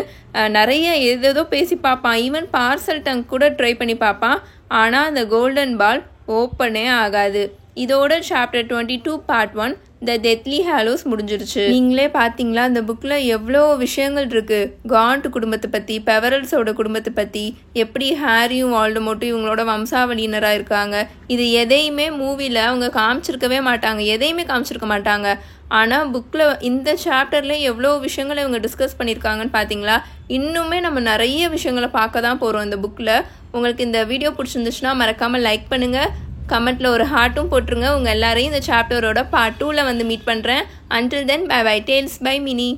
நிறைய ஏதேதோ பேசி பார்ப்பான். ஈவன் பார்சல் டங்க் கூட ட்ரை பண்ணி பார்ப்பான். ஆனால் அந்த கோல்டன் பால் ஓப்பனே ஆகாது. இதோட சாப்டர் 22 பார்ட் 1 த டெத்லி ஹாலோஸ் முடிஞ்சிருச்சு. நீங்களே பார்த்தீங்களா இந்த புக்கில் எவ்வளோ விஷயங்கள் இருக்குது. காண்ட் குடும்பத்தை பற்றி, பெவரல்ஸோட குடும்பத்தை பற்றி, எப்படி ஹாரியும் வால்டமோர்ட்டும் இவங்களோட வம்சாவளியினராக இருக்காங்க. இது எதையுமே மூவியில் அவங்க காமிச்சிருக்கவே மாட்டாங்க, எதையுமே காமிச்சிருக்க மாட்டாங்க. ஆனால் புக்கில் இந்த சாப்டரில் எவ்வளோ விஷயங்களை இவங்க டிஸ்கஸ் பண்ணியிருக்காங்கன்னு பார்த்தீங்களா? இன்னுமே நம்ம நிறைய விஷயங்களை பார்க்க தான் போகிறோம் இந்த புக்கில். உங்களுக்கு இந்த வீடியோ பிடிச்சிருந்துச்சுன்னா மறக்காமல் லைக் பண்ணுங்கள், கமெண்ட்டில் ஒரு ஹார்ட்டும் போட்டுருங்க. உங்கள் எல்லாரையும் இந்த சாப்டரோட பார்ட் 2ல் வந்து மீட் பண்ணுறேன். Until then bye bye. Tales by mini.